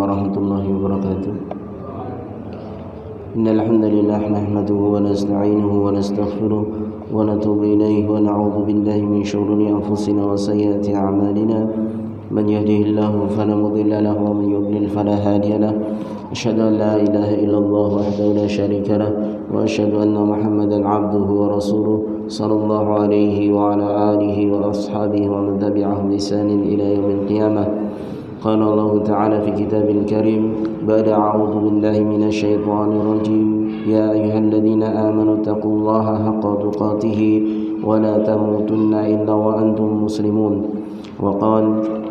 ورحمة الله وبركاته. إن الحمد لله نحمده ونستعينه ونستغفره ونتوب إليه ونعوذ بالله من شرور أنفسنا وسيئات أعمالنا. من يهده الله فلا مضل له ومن يضلل فلا هادي له. أشهد أن لا إله إلا الله وحده لا شريك له وأشهد أن محمدا عبده ورسوله صلى الله عليه وعلى آله وأصحابه ومن تبعهم بإحسان إلى يوم القيامة. قال الله تعالى في كتاب الكريم بعد أعوذ بالله من الشيطان الرجيم يا أيها الذين آمنوا اتقوا الله حق تقاته ولا تموتن إلا وأنتم مسلمون. وقال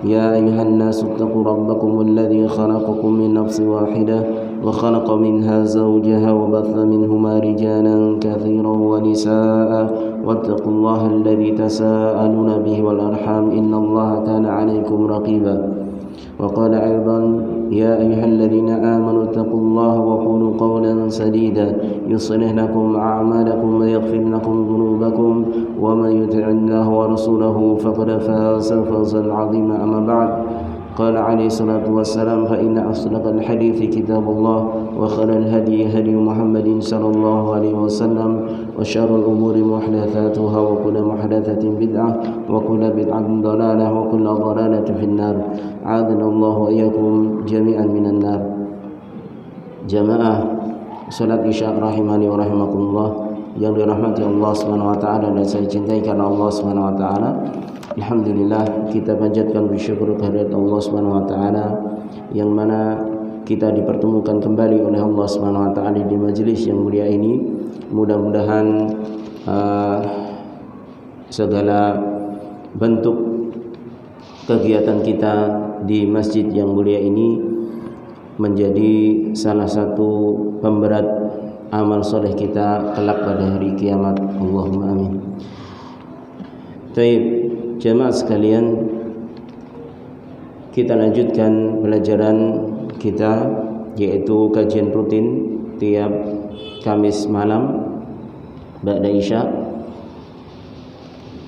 يا أيها الناس اتقوا ربكم الذي خلقكم من نفس واحدة وخلق منها زوجها وبث منهما رجالا كثيرا ونساء واتقوا الله الذي تساءلون به والأرحام إن الله كان عليكم رقيبا. وقال أيضا يا أيها الذين آمنوا اتقوا الله وقولوا قولا سديدا يصلح لكم أعمالكم ويغفر لكم ذنوبكم ومن يطع الله ورسوله فقد فاز فوزا عظيما. أما بعد قال عليه الصلاة والسلام فإن أصدق الحديث كتاب الله وخير الهدي هدي محمد صلى الله عليه وسلم وشر الأمور محدثاتها وكل محدثة بدعة وكل بدعة ضلالة وكل ضلالة في النار. أعاذنا الله وإياكم جميعا من النار. Jamaah salat Isya rahimani wa rahimakumullah yang dirahmati Allah Subhanahu wa taala dan saya cintai karena Allah Subhanahu wa taala. Alhamdulillah, kita panjatkan bersyukur kehadirat Allah Subhanahu wa taala yang mana kita dipertemukan kembali oleh Allah Subhanahu wa taala di majelis yang mulia ini. Mudah-mudahan segala bentuk kegiatan kita di masjid yang mulia ini menjadi salah satu pemberat amal soleh kita kelak pada hari kiamat. Allahumma amin. Baik, jemaah sekalian, kita lanjutkan pelajaran kita, yaitu kajian rutin tiap Kamis malam ba'da Isya,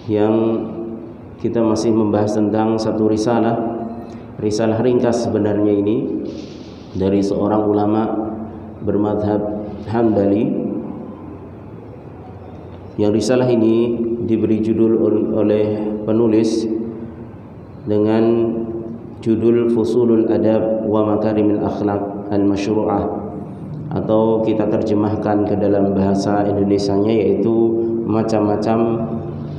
yang kita masih membahas tentang satu risalah ringkas sebenarnya ini dari seorang ulama bermadhab Hambali. Yang risalah ini diberi judul oleh penulis dengan judul Fusulul Adab wa Makarimil Akhlaq Al-Masyru'ah, atau kita terjemahkan ke dalam bahasa Indonesianya yaitu macam-macam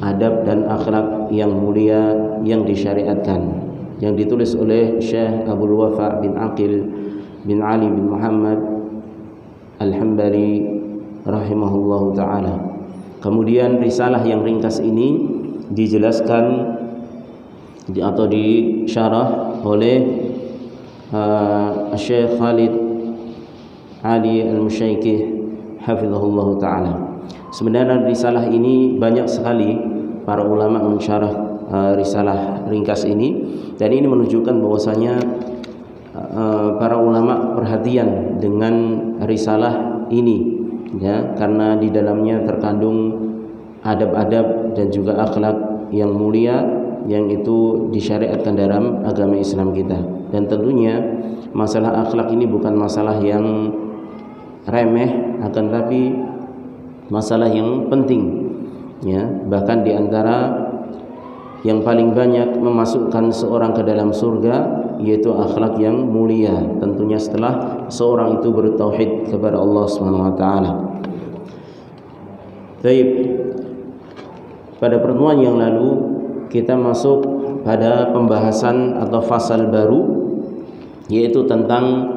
adab dan akhlak yang mulia yang disyariatkan, yang ditulis oleh Syekh Abdul Wafa bin Aqil bin Ali bin Muhammad Al-Hambali rahimahullahu ta'ala. Kemudian risalah yang ringkas ini dijelaskan atau disyarah oleh Syekh Khalid Ali Al-Musyaikih hafizahullah ta'ala. Sebenarnya risalah ini banyak sekali para ulama mensyarah risalah ringkas ini, dan ini menunjukkan bahwasanya para ulama perhatian dengan risalah ini, ya, karena di dalamnya terkandung adab-adab dan juga akhlak yang mulia yang itu disyariatkan dalam agama Islam kita. Dan tentunya masalah akhlak ini bukan masalah yang remeh, akan tapi masalah yang penting, ya, bahkan di antara yang paling banyak memasukkan seorang ke dalam surga yaitu akhlak yang mulia, tentunya setelah seorang itu bertauhid kepada Allah Subhanahu wa taala. Baik, pada pertemuan yang lalu kita masuk pada pembahasan atau fasal baru, yaitu tentang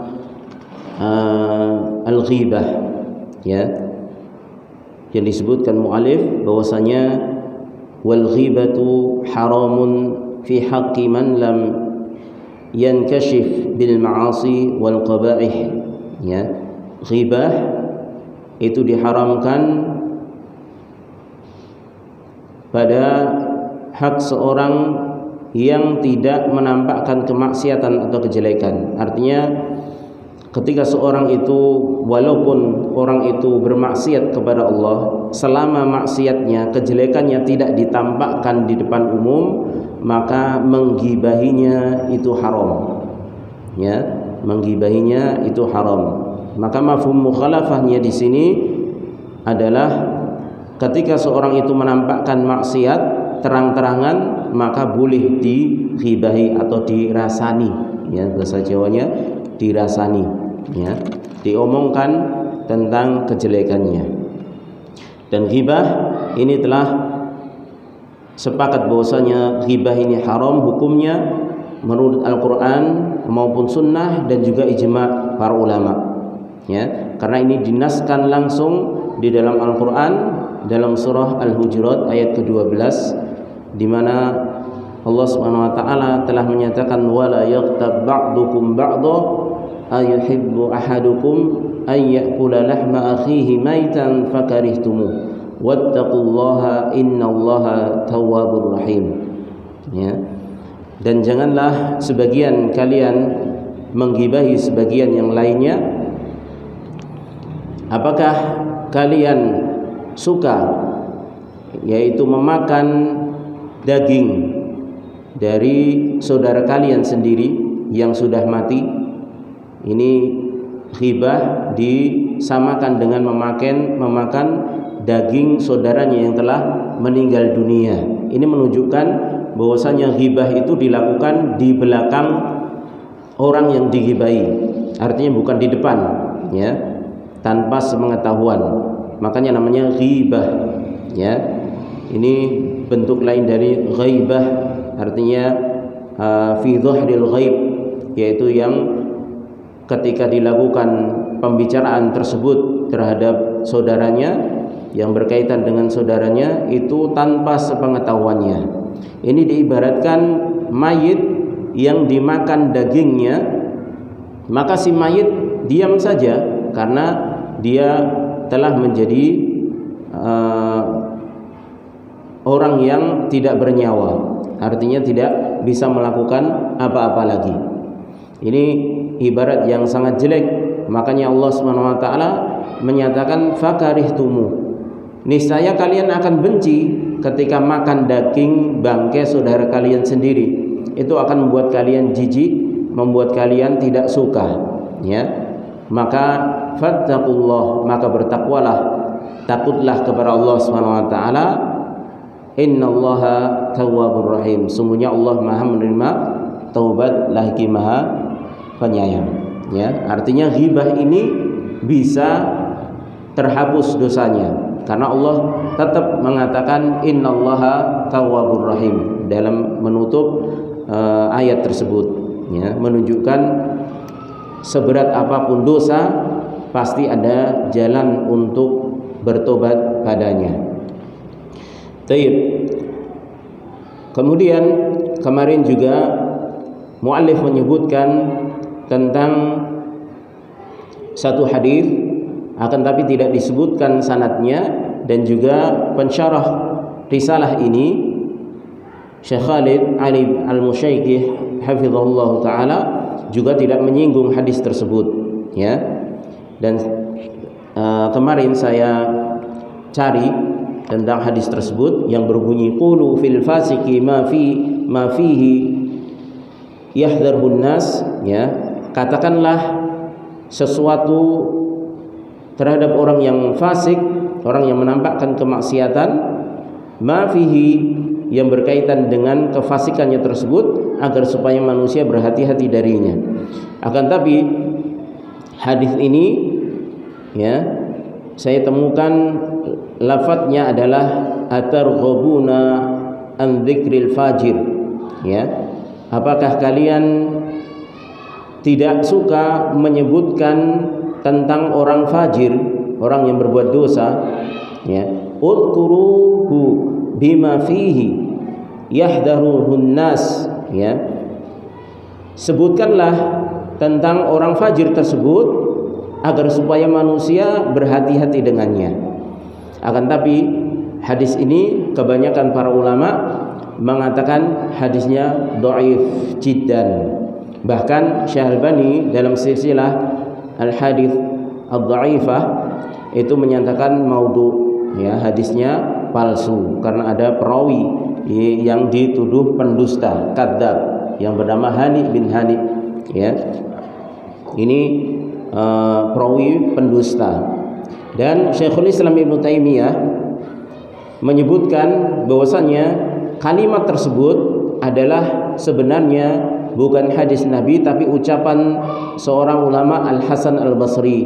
al-ghibah, ya, yang disebutkan mu'alif bahwasanya wal ghibatu haramun fi haqqi man lam yankashif bil ma'asi wal qaba'ih, ya, ghibah itu diharamkan pada hak seorang yang tidak menampakkan kemaksiatan atau kejelekan. Artinya ketika seorang itu, walaupun orang itu bermaksiat kepada Allah, selama maksiatnya, kejelekannya tidak ditampakkan di depan umum, maka menggibahinya itu haram, ya. menggibahinya itu haram. Maka mafhum mukhalafahnya di sini adalah ketika seorang itu menampakkan maksiat terang-terangan, maka boleh dighibahi atau dirasani, ya, bahasa Jawanya dirasani, ya, diomongkan tentang kejelekannya. Dan ghibah ini telah sepakat bahwasanya ghibah ini haram hukumnya menurut Al-Quran maupun Sunnah dan juga ijma' para ulama, ya, karena ini dinaskan langsung di dalam Al-Quran dalam surah Al-Hujurat ayat ke-12, di mana Allah Subhanahu wa taala telah menyatakan wala yaghtab ba'dukum ba'dha ayuhibbu ahadukum ay ya'kula lahma akhihi maitan fakarihtumuh wattaqullaha innallaha tawwabur rahim, ya. Dan janganlah sebagian kalian menggibahi sebagian yang lainnya. Apakah kalian suka, yaitu memakan daging dari saudara kalian sendiri yang sudah mati? Ini ghibah disamakan dengan memakan daging saudaranya yang telah meninggal dunia. Ini menunjukkan bahwasanya ghibah itu dilakukan di belakang orang yang dighibahi, artinya bukan di depan, ya, tanpa sepengetahuan. Makanya namanya ghibah, ya. Ini bentuk lain dari ghaibah, artinya fi dhahril ghaib, yaitu yang ketika dilakukan pembicaraan tersebut terhadap saudaranya yang berkaitan dengan saudaranya itu tanpa sepengetahuannya. Ini diibaratkan mayit yang dimakan dagingnya, maka si mayit diam saja karena dia telah menjadi orang yang tidak bernyawa, artinya tidak bisa melakukan apa-apa lagi. Ini ibarat yang sangat jelek. Makanya Allah Subhanahu wa taala menyatakan fakarihtumu, niscaya kalian akan benci ketika makan daging bangkai saudara kalian sendiri. Itu akan membuat kalian jijik, membuat kalian tidak suka, ya. Maka fattaqullah, maka bertakwalah, takutlah kepada Allah Subhanahu wa taala. Innallaha tawwabur rahim, sungguhnya Allah Maha menerima taubat lagi Maha penyayang, ya. Artinya ghibah ini bisa terhapus dosanya karena Allah tetap mengatakan innallaha tawwabur rahim dalam menutup ayat tersebut, ya, menunjukkan seberat apapun dosa pasti ada jalan untuk bertobat padanya. Baik. Kemudian kemarin juga muallif menyebutkan tentang satu hadis, akan tapi tidak disebutkan sanadnya, dan juga pensyarah risalah ini Syekh Khalid Ali Al-Musyaiqih hafizahullah taala juga tidak menyinggung hadis tersebut, ya. Dan kemarin saya cari tentang hadis tersebut yang berbunyi qulu fil fasiki ma fihi yahdharun nas, ya. Katakanlah sesuatu terhadap orang yang fasik, orang yang menampakkan kemaksiatan, ma fihi, yang berkaitan dengan kefasikannya tersebut, agar supaya manusia berhati-hati darinya. Akan tapi hadis ini, ya, saya temukan lafadznya adalah atarghabuna an dzikril fajir, ya. Apakah kalian tidak suka menyebutkan tentang orang fajir, orang yang berbuat dosa, ya. Udkuruhu bima fihi yahdaruhun nas, ya. Sebutkanlah tentang orang fajir tersebut agar supaya manusia berhati-hati dengannya. Akan tapi hadis ini kebanyakan para ulama mengatakan hadisnya dhaif jiddan. Bahkan Syekh Albani dalam silsilah al-hadits ad-dhaifah itu menyatakan maudhu, ya, hadisnya palsu karena ada perawi yang dituduh pendusta, kadzab, yang bernama Hani bin Hani, ya. Ini perawi pendusta. Dan Syekhul Islam Ibnu Taimiyah menyebutkan bahwasannya kalimat tersebut adalah sebenarnya bukan hadis Nabi tapi ucapan seorang ulama Al-Hasan Al-Basri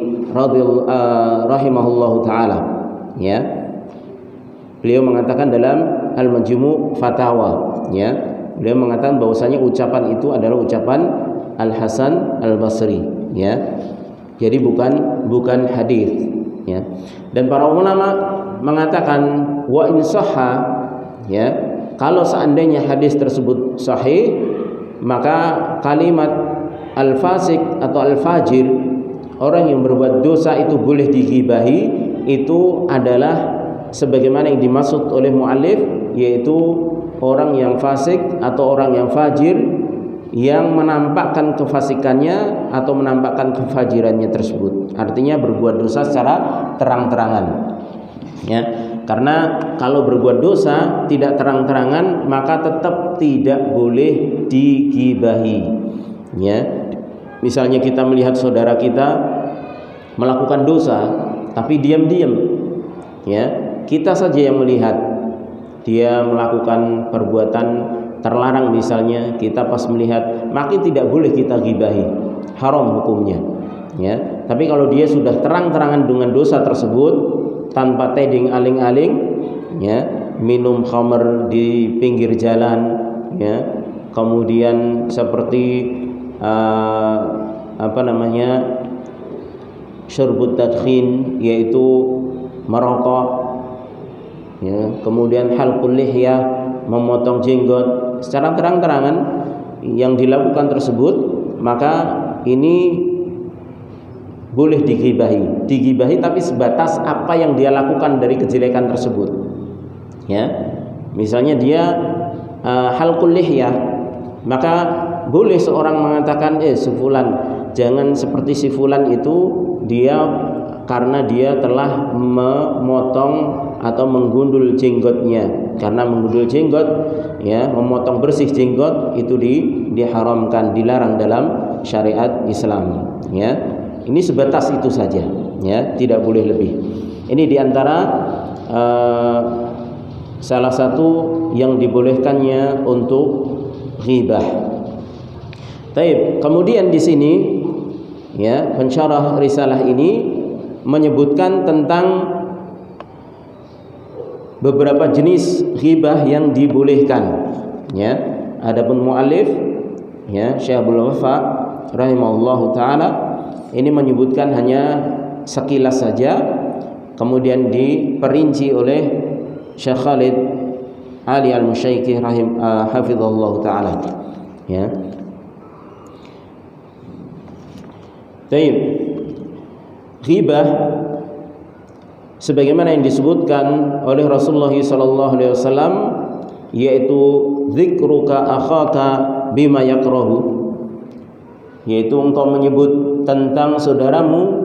rahimahullahu taala, ya. Beliau mengatakan dalam Al-Majmu' Fatawa, ya. Beliau mengatakan bahwasanya ucapan itu adalah ucapan Al-Hasan Al-Basri, ya. Jadi bukan hadis, ya. Dan para ulama mengatakan wa in sahha, ya, kalau seandainya hadis tersebut sahih, maka kalimat al-fasik atau al-fajir, orang yang berbuat dosa itu boleh dighibahi, itu adalah sebagaimana yang dimaksud oleh muallif, yaitu orang yang fasik atau orang yang fajir yang menampakkan kefasikannya atau menampakkan kefajirannya tersebut. Artinya berbuat dosa secara terang-terangan, ya. Karena kalau berbuat dosa tidak terang-terangan maka tetap tidak boleh digibahi, ya. Misalnya kita melihat saudara kita melakukan dosa tapi diam-diam, ya, kita saja yang melihat dia melakukan perbuatan terlarang misalnya, kita pas melihat, maka tidak boleh kita gibahi, haram hukumnya, ya. Tapi kalau dia sudah terang-terangan dengan dosa tersebut tanpa teding aling-aling, ya, minum khamr di pinggir jalan, ya, kemudian seperti syurbut tadkhin, yaitu merokok, ya, kemudian halqul lihyah, memotong jenggot secara terang-terangan yang dilakukan tersebut, maka ini boleh digibahi tapi sebatas apa yang dia lakukan dari kejelekan tersebut, ya. Misalnya dia halqul lihyah, maka boleh seorang mengatakan si fulan, jangan seperti si fulan itu, dia karena dia telah memotong atau menggundul jenggotnya. Karena menggundul jenggot, ya, memotong bersih jenggot itu diharamkan, dilarang dalam syariat Islam, ya. Ini sebatas itu saja, ya, tidak boleh lebih. Ini diantara salah satu yang dibolehkannya untuk ghibah. Taib. Kemudian di sini, ya, pensyarah risalah ini menyebutkan tentang beberapa jenis ghibah yang dibolehkan, ya. Adapun muallif, ya, Syekh Abdul Wafa rahimahullahu taala ini menyebutkan hanya sekilas saja, kemudian diperinci oleh Syekh Khalid Ali Al-Musyaikih hafizallahu taala, ya. Baik. Ghibah sebagaimana yang disebutkan oleh Rasulullah sallallahu alaihi wasallam, yaitu dzikruka akhaka bima yakrahu, yaitu engkau menyebut tentang saudaramu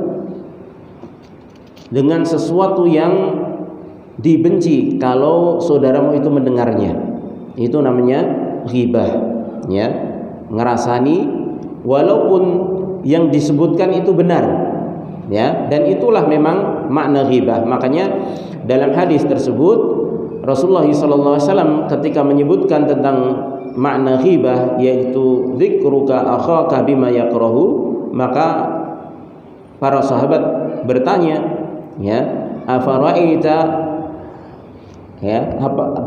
dengan sesuatu yang dibenci kalau saudaramu itu mendengarnya. Itu namanya ghibah, ya. Ngerasani walaupun yang disebutkan itu benar, ya, dan itulah memang makna ghibah. Makanya dalam hadis tersebut Rasulullah SAW ketika menyebutkan tentang makna ghibah, yaitu dzikruka akhaka bima yakrahu, maka para sahabat bertanya, ya, afara'aita, ya,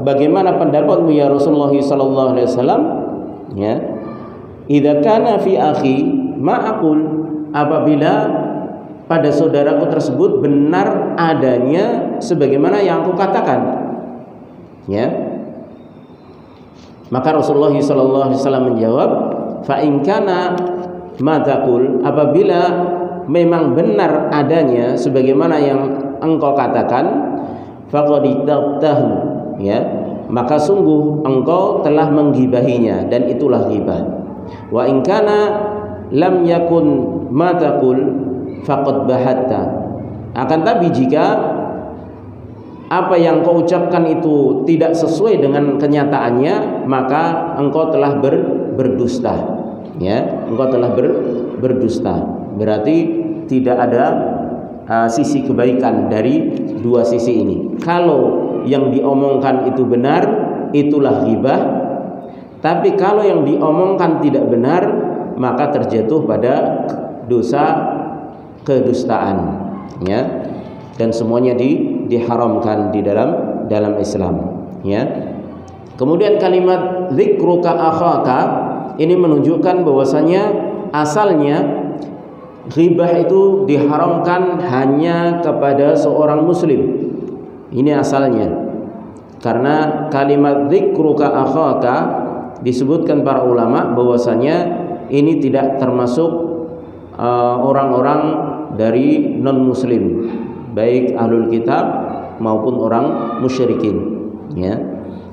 bagaimana pendapatmu ya Rasulullah SAW, ya, idza kana fi akhi ma aqul, apabila pada saudaraku tersebut benar adanya sebagaimana yang aku katakan, ya. Maka Rasulullah SAW menjawab, fa in kana ma taqul, apabila memang benar adanya sebagaimana yang engkau katakan, faqad ittaqtahu, ya, maka sungguh engkau telah menggibahinya, dan itulah ghibah. Wa in kana lam yakun ma taqul faqad bahatta, akan tapi jika apa yang kau ucapkan itu tidak sesuai dengan kenyataannya, maka engkau telah berdusta, ya, engkau telah berdusta. berarti tidak ada sisi kebaikan dari dua sisi ini. Kalau yang diomongkan itu benar, itulah ghibah. Tapi kalau yang diomongkan tidak benar, maka terjatuh pada dosa kedustaan, ya. Dan semuanya diharamkan di dalam Islam, ya. Kemudian kalimat dzikruka akhaka ini menunjukkan bahwasanya asalnya ghibah itu diharamkan hanya kepada seorang muslim. Ini asalnya. Karena kalimat dzikruka akhaka disebutkan para ulama bahwasanya ini tidak termasuk orang-orang dari non muslim, baik ahlul kitab maupun orang musyrikin, ya.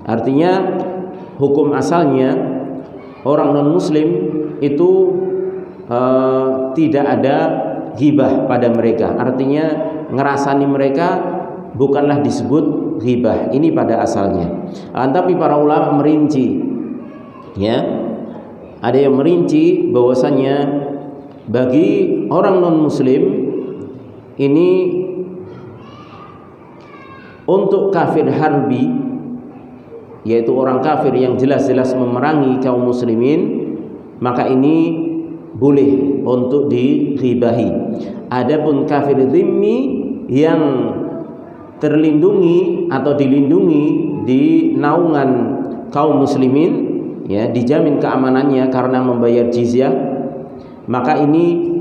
Artinya hukum asalnya orang non muslim itu tidak ada ghibah pada mereka. Artinya ngerasani mereka bukanlah disebut ghibah. Ini pada asalnya. Tapi para ulama merinci, ya. Ada yang merinci bahwasanya bagi orang non muslim ini untuk kafir harbi, yaitu orang kafir yang jelas-jelas memerangi kaum muslimin, maka ini boleh untuk dighibahi. Adapun kafir zimmi yang terlindungi atau dilindungi di naungan kaum muslimin, ya, dijamin keamanannya karena membayar jizyah, maka ini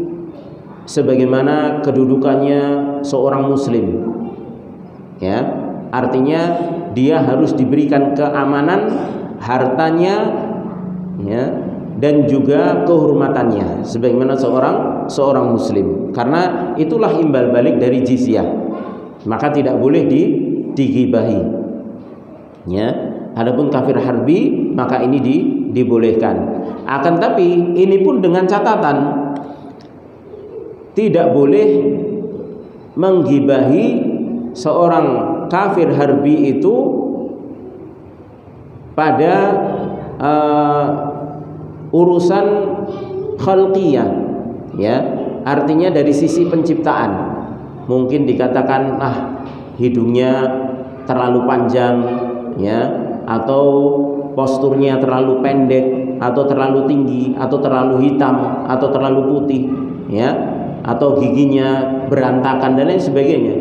sebagaimana kedudukannya seorang muslim, ya. Artinya dia harus diberikan keamanan hartanya, ya, dan juga kehormatannya sebagaimana seorang muslim, karena itulah imbal balik dari jizyah. Maka tidak boleh dighibahi, ya. Adapun kafir harbi maka ini dibolehkan. Akan tapi ini pun dengan catatan tidak boleh menggibahi seorang kafir harbi itu pada urusan khalqiyah, ya. Artinya dari sisi penciptaan. Mungkin dikatakan hidungnya terlalu panjang, ya, atau posturnya terlalu pendek, atau terlalu tinggi, atau terlalu hitam, atau terlalu putih, ya, atau giginya berantakan dan lain sebagainya.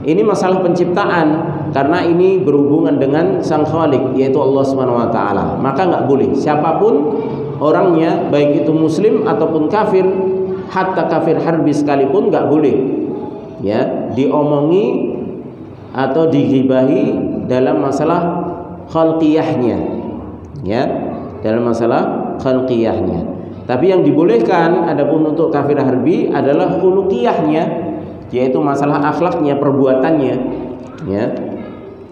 Ini masalah penciptaan, karena ini berhubungan dengan Sang Khalik, yaitu Allah Subhanahu wa taala. Maka enggak boleh siapapun orangnya, baik itu muslim ataupun kafir, hatta kafir harbi sekalipun enggak boleh, ya, diomongi atau dighibahi dalam masalah khalqiyahnya, ya, dalam masalah khalqiyahnya. Tapi yang dibolehkan adapun untuk kafir harbi adalah khuluqiyahnya, yaitu masalah akhlaknya, perbuatannya, ya.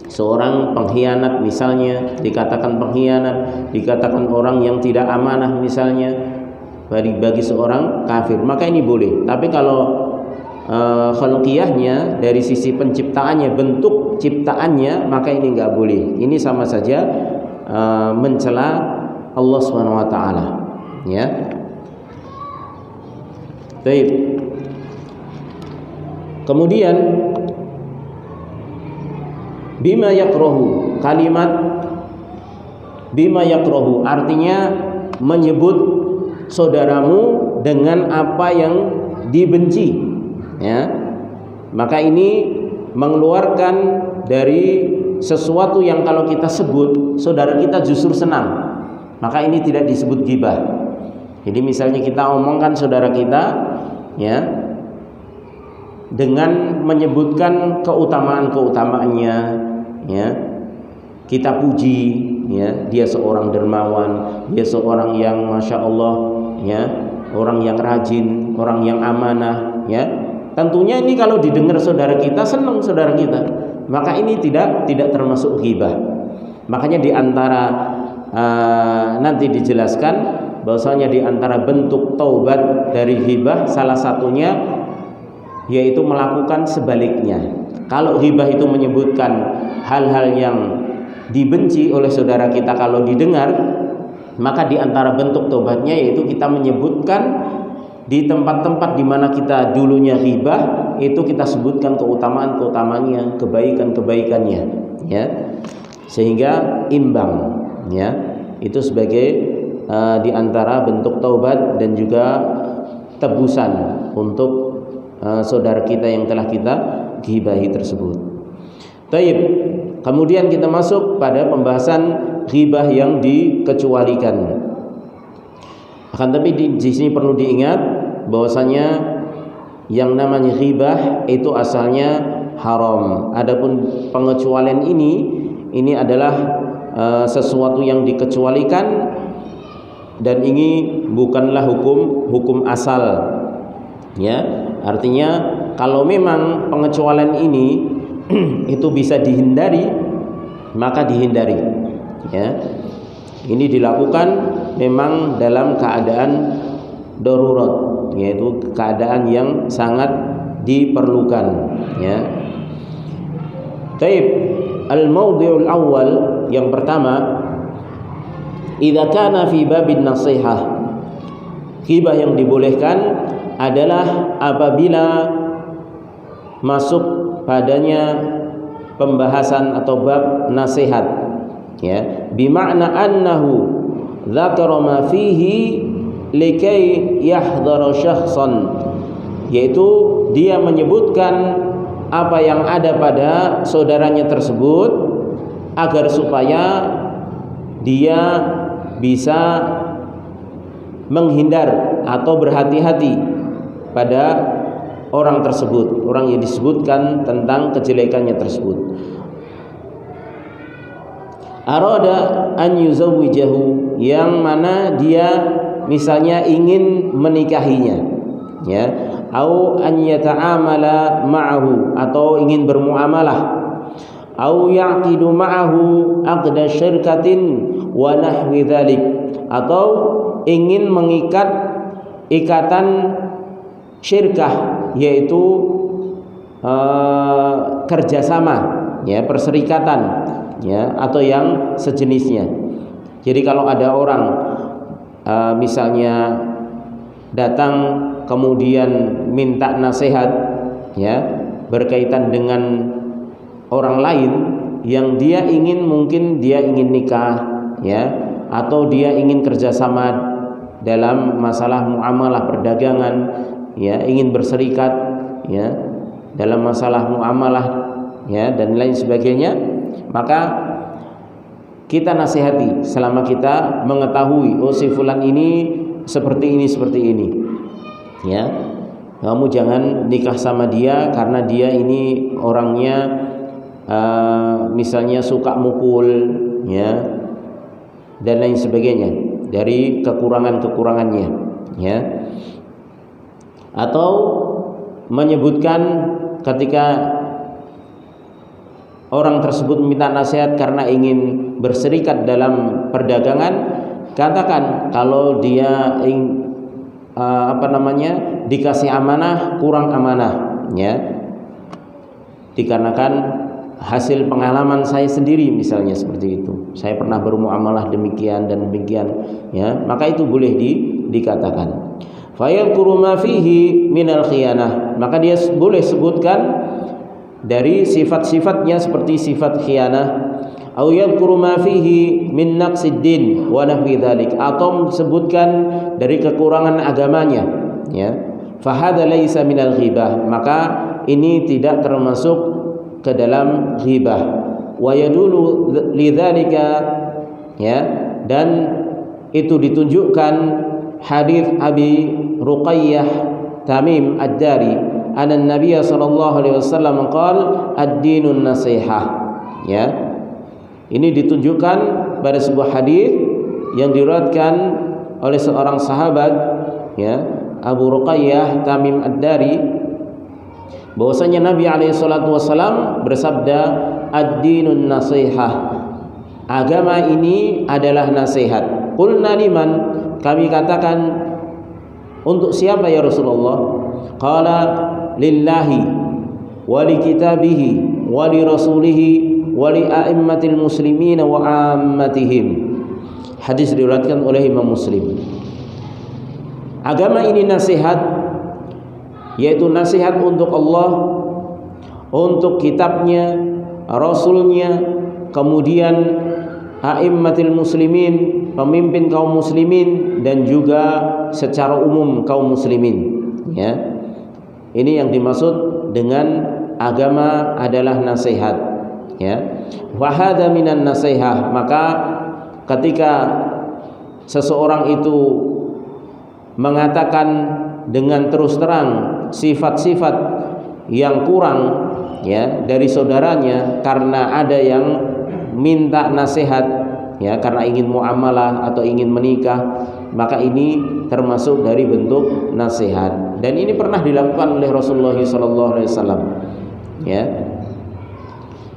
Seorang pengkhianat misalnya dikatakan pengkhianat, dikatakan orang yang tidak amanah misalnya bagi seorang kafir, maka ini boleh. Tapi kalau khalqiyahnya dari sisi penciptaannya, bentuk ciptaannya, maka ini enggak boleh. Ini sama saja mencela Allah Subhanahu wa taala, ya. Baik. Kemudian bima yakrahu, kalimat bima yakrahu artinya menyebut saudaramu dengan apa yang dibenci, ya. Maka ini mengeluarkan dari sesuatu yang kalau kita sebut saudara kita justru senang, maka ini tidak disebut ghibah. Jadi misalnya kita omongkan saudara kita, ya, dengan menyebutkan keutamaan-keutamaannya, ya, kita puji, ya, dia seorang dermawan, dia seorang yang masya Allah, ya, orang yang rajin, orang yang amanah, ya. Tentunya ini kalau didengar saudara kita, senang saudara kita, maka ini tidak termasuk ghibah. Makanya di antara nanti dijelaskan bahwasanya di antara bentuk taubat dari ghibah salah satunya yaitu melakukan sebaliknya. Kalau ghibah itu menyebutkan hal-hal yang dibenci oleh saudara kita kalau didengar, maka di antara bentuk tobatnya yaitu kita menyebutkan di tempat-tempat di mana kita dulunya ghibah itu kita sebutkan keutamaan-keutamaannya, kebaikan-kebaikannya, ya. Sehingga imbang, ya. Itu sebagai di antara bentuk taubat dan juga tebusan untuk saudara kita yang telah kita ghibahi tersebut. Baik, kemudian kita masuk pada pembahasan ghibah yang dikecualikan. Akan tapi di sini perlu diingat bahwasanya yang namanya ghibah itu asalnya haram. Adapun pengecualian ini adalah sesuatu yang dikecualikan, dan ini bukanlah hukum asal, ya. Artinya kalau memang pengecualian ini itu bisa dihindari, maka dihindari, ya. Ini dilakukan memang dalam keadaan darurat, yaitu keadaan yang sangat diperlukan, ya. Taib al-mawdi'ul awal, yang pertama, idza kana fi babin nasihah. Ghibah yang dibolehkan adalah apabila masuk padanya pembahasan atau bab nasihat, ya, bima'na annahu dzakara ma fihi likai yahdhara syakhsan, yaitu dia menyebutkan apa yang ada pada saudaranya tersebut agar supaya dia bisa menghindar atau berhati-hati pada orang tersebut, orang yang disebutkan tentang kejelekannya tersebut. Arada an yuzawwijahu, yang mana dia misalnya ingin menikahinya, ya, au an yata'amala ma'ahu, atau ingin bermuamalah, au yaqidu ma'ahu aqda syirkatin wa nahwi dzalik, atau ingin mengikat ikatan syirkah, yaitu kerjasama, ya, perserikatan, ya, atau yang sejenisnya. Jadi kalau ada orang misalnya datang kemudian minta nasihat, ya, berkaitan dengan orang lain yang dia ingin, mungkin dia ingin nikah, ya, atau dia ingin kerjasama dalam masalah muamalah perdagangan, ya, ingin berserikat, ya, dalam masalah muamalah, ya, dan lain sebagainya, maka kita nasihati selama kita mengetahui, oh si fulan ini seperti ini, ya, kamu jangan nikah sama dia karena dia ini orangnya misalnya suka mukul, ya, dan lain sebagainya dari kekurangannya, ya. Atau menyebutkan ketika orang tersebut meminta nasihat karena ingin berserikat dalam perdagangan, katakan kalau dia dikasih amanah kurang amanah, ya, dikarenakan hasil pengalaman saya sendiri, misalnya seperti itu, saya pernah bermuamalah demikian dan demikian, ya, maka itu boleh dikatakan. Fayadhkuru ma fihi minal khiyanah, maka dia boleh sebutkan dari sifat-sifatnya seperti sifat khiyanah, au yadhkuru ma fihi min naqsid din wa nahwi dzalik, atau sebutkan dari kekurangan agamanya, ya, fa hadza laisa minal ghibah, maka ini tidak termasuk ke dalam ghibah. Wa yadulu lidzalika, ya, dan itu ditunjukkan hadis Abi Ruqayyah Tamim Ad-Dari anna Nabiy sallallahu alaihi wasallam qala ad-dinun nasihah, ya. Ini ditunjukkan pada sebuah hadis yang diriwayatkan oleh seorang sahabat, ya, Abu Ruqayyah Tamim Ad-Dari, bahwasanya Nabi alaihi salatu wasallam bersabda, ad-dinun nasihah, agama ini adalah nasihat. Qulna liman, kami katakan untuk siapa ya Rasulullah? Qala lillahi wa li kitabihi wa li rasulihi wa li a'immatil muslimina wa ammatihim. Hadis diriwayatkan oleh Imam Muslim. Agama ini nasihat, yaitu nasihat untuk Allah, untuk kitabnya, rasulnya, kemudian a'immatil muslimin, pemimpin kaum muslimin, dan juga secara umum kaum muslimin, ya. Ini yang dimaksud dengan agama adalah nasihat, ya. Wa hadza minan nasihah. Maka ketika seseorang itu mengatakan dengan terus terang sifat-sifat yang kurang, ya, dari saudaranya karena ada yang minta nasihat, ya, karena ingin muamalah atau ingin menikah, maka ini termasuk dari bentuk nasihat. Dan ini pernah dilakukan oleh Rasulullah SAW, ya,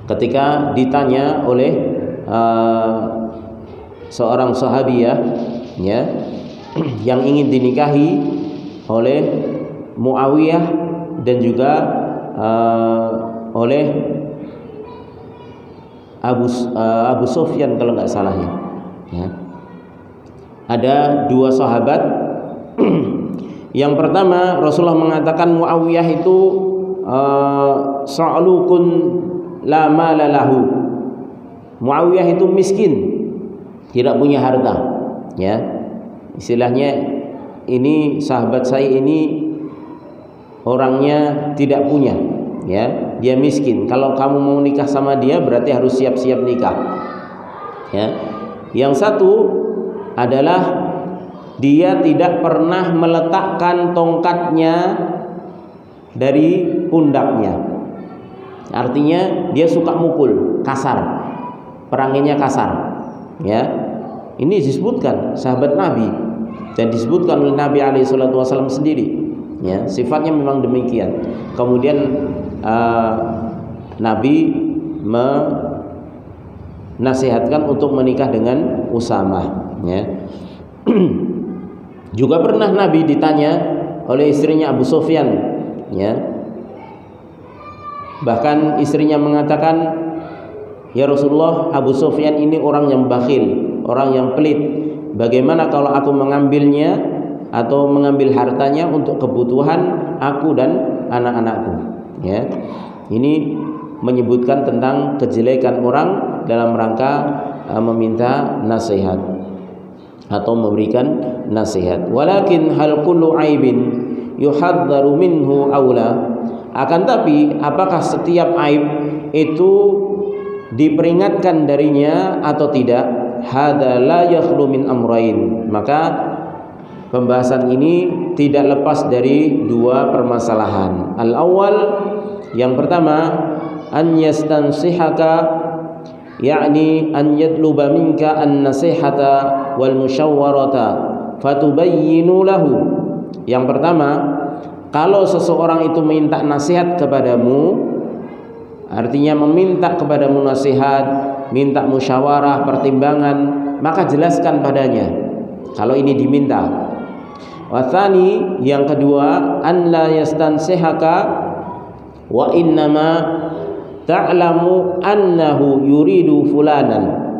ketika ditanya oleh seorang sahabiyah, ya, yang ingin dinikahi oleh Muawiyah dan juga oleh Abu Sufyan kalau nggak salah, ya. Ada dua sahabat. Yang pertama, Rasulullah mengatakan Muawiyah itu sa'lukun la mala lahu. Muawiyah itu miskin, tidak punya harta, ya. Istilahnya, ini sahabat saya ini orangnya tidak punya, ya, dia miskin. Kalau kamu mau nikah sama dia berarti harus siap-siap nikah, ya. Yang satu adalah dia tidak pernah meletakkan tongkatnya dari pundaknya. Artinya dia suka mukul, kasar, peranginya kasar, ya. Ini disebutkan sahabat Nabi dan disebutkan oleh Nabi SAW sendiri, ya, sifatnya memang demikian. Kemudian Nabi menasihatkan untuk menikah dengan Usamah, ya. Juga pernah Nabi ditanya oleh istrinya Abu Sufyan, ya. Bahkan istrinya mengatakan, ya Rasulullah, Abu Sufyan ini orang yang bakhil, orang yang pelit. Bagaimana kalau aku mengambilnya atau mengambil hartanya untuk kebutuhan aku dan anak-anakku, ya. Ini menyebutkan tentang kejelekan orang dalam rangka meminta nasihat atau memberikan nasihat. Walakin hal kullu aibin yuhadzaru minhu aula. Akan tapi apakah setiap aib itu diperingatkan darinya atau tidak? Hadza la yakhlu min amrayn. Maka pembahasan ini tidak lepas dari dua permasalahan. Al-awwal, yang pertama, an yastansihaka, yakni an yatluba minka an-nasihata wal musyawarata fatubayyinu lahu. Yang pertama, kalau seseorang itu minta nasihat kepadamu, artinya meminta kepadamu nasihat, minta musyawarah, pertimbangan, maka jelaskan padanya kalau ini diminta. Wathani, yang kedua, an la yastansihaka wa innama ta'lamu annahu yuridu fulanan.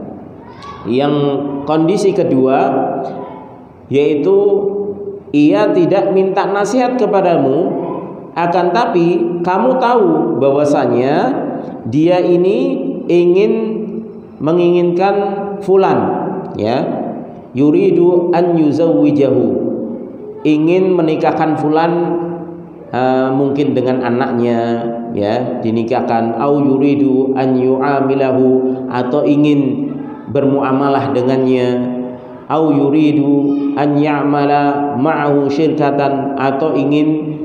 Yang kondisi kedua, yaitu ia tidak minta nasihat kepadamu, akan tapi kamu tahu bahwasanya dia ini menginginkan fulan, ya, yuridu an yuzawwijahu, ingin menikahkan fulan, mungkin dengan anaknya, ya, dinikahkan, au yuridu an yu'amilahu, atau ingin bermuamalah dengannya, au yuridu an ya'mala ma'ahu syirkatan, atau ingin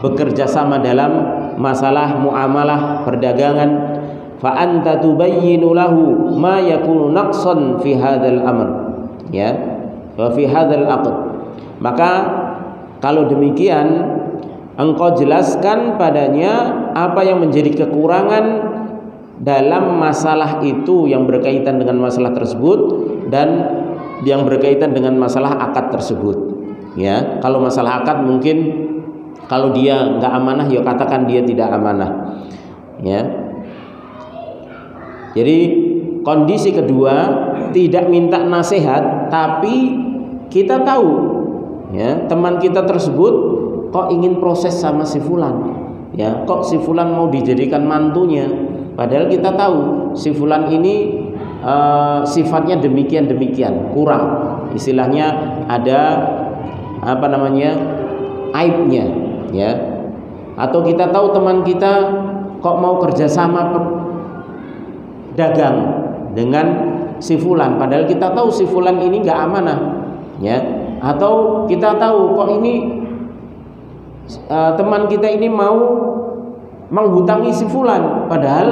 bekerja sama dalam masalah muamalah perdagangan. Fa anta tubayyinu lahu ma yakunu naqsan fi hadzal amr, ya, wa fi hadzal aqd. Maka kalau demikian, engkau jelaskan padanya apa yang menjadi kekurangan dalam masalah itu yang berkaitan dengan masalah tersebut dan yang berkaitan dengan masalah akad tersebut, ya. Kalau masalah akad mungkin kalau dia nggak amanah, ya katakan dia tidak amanah, ya. Jadi kondisi kedua, tidak minta nasihat, tapi kita tahu ya, teman kita tersebut kok ingin proses sama si fulan, ya, kok si fulan mau dijadikan mantunya, padahal kita tahu si fulan ini sifatnya demikian kurang, istilahnya ada aibnya, ya. Atau kita tahu teman kita kok mau kerjasama dagang dengan si fulan, padahal kita tahu si fulan ini nggak amanah, ya. Atau kita tahu kok ini teman kita ini mau menghutangi si fulan, padahal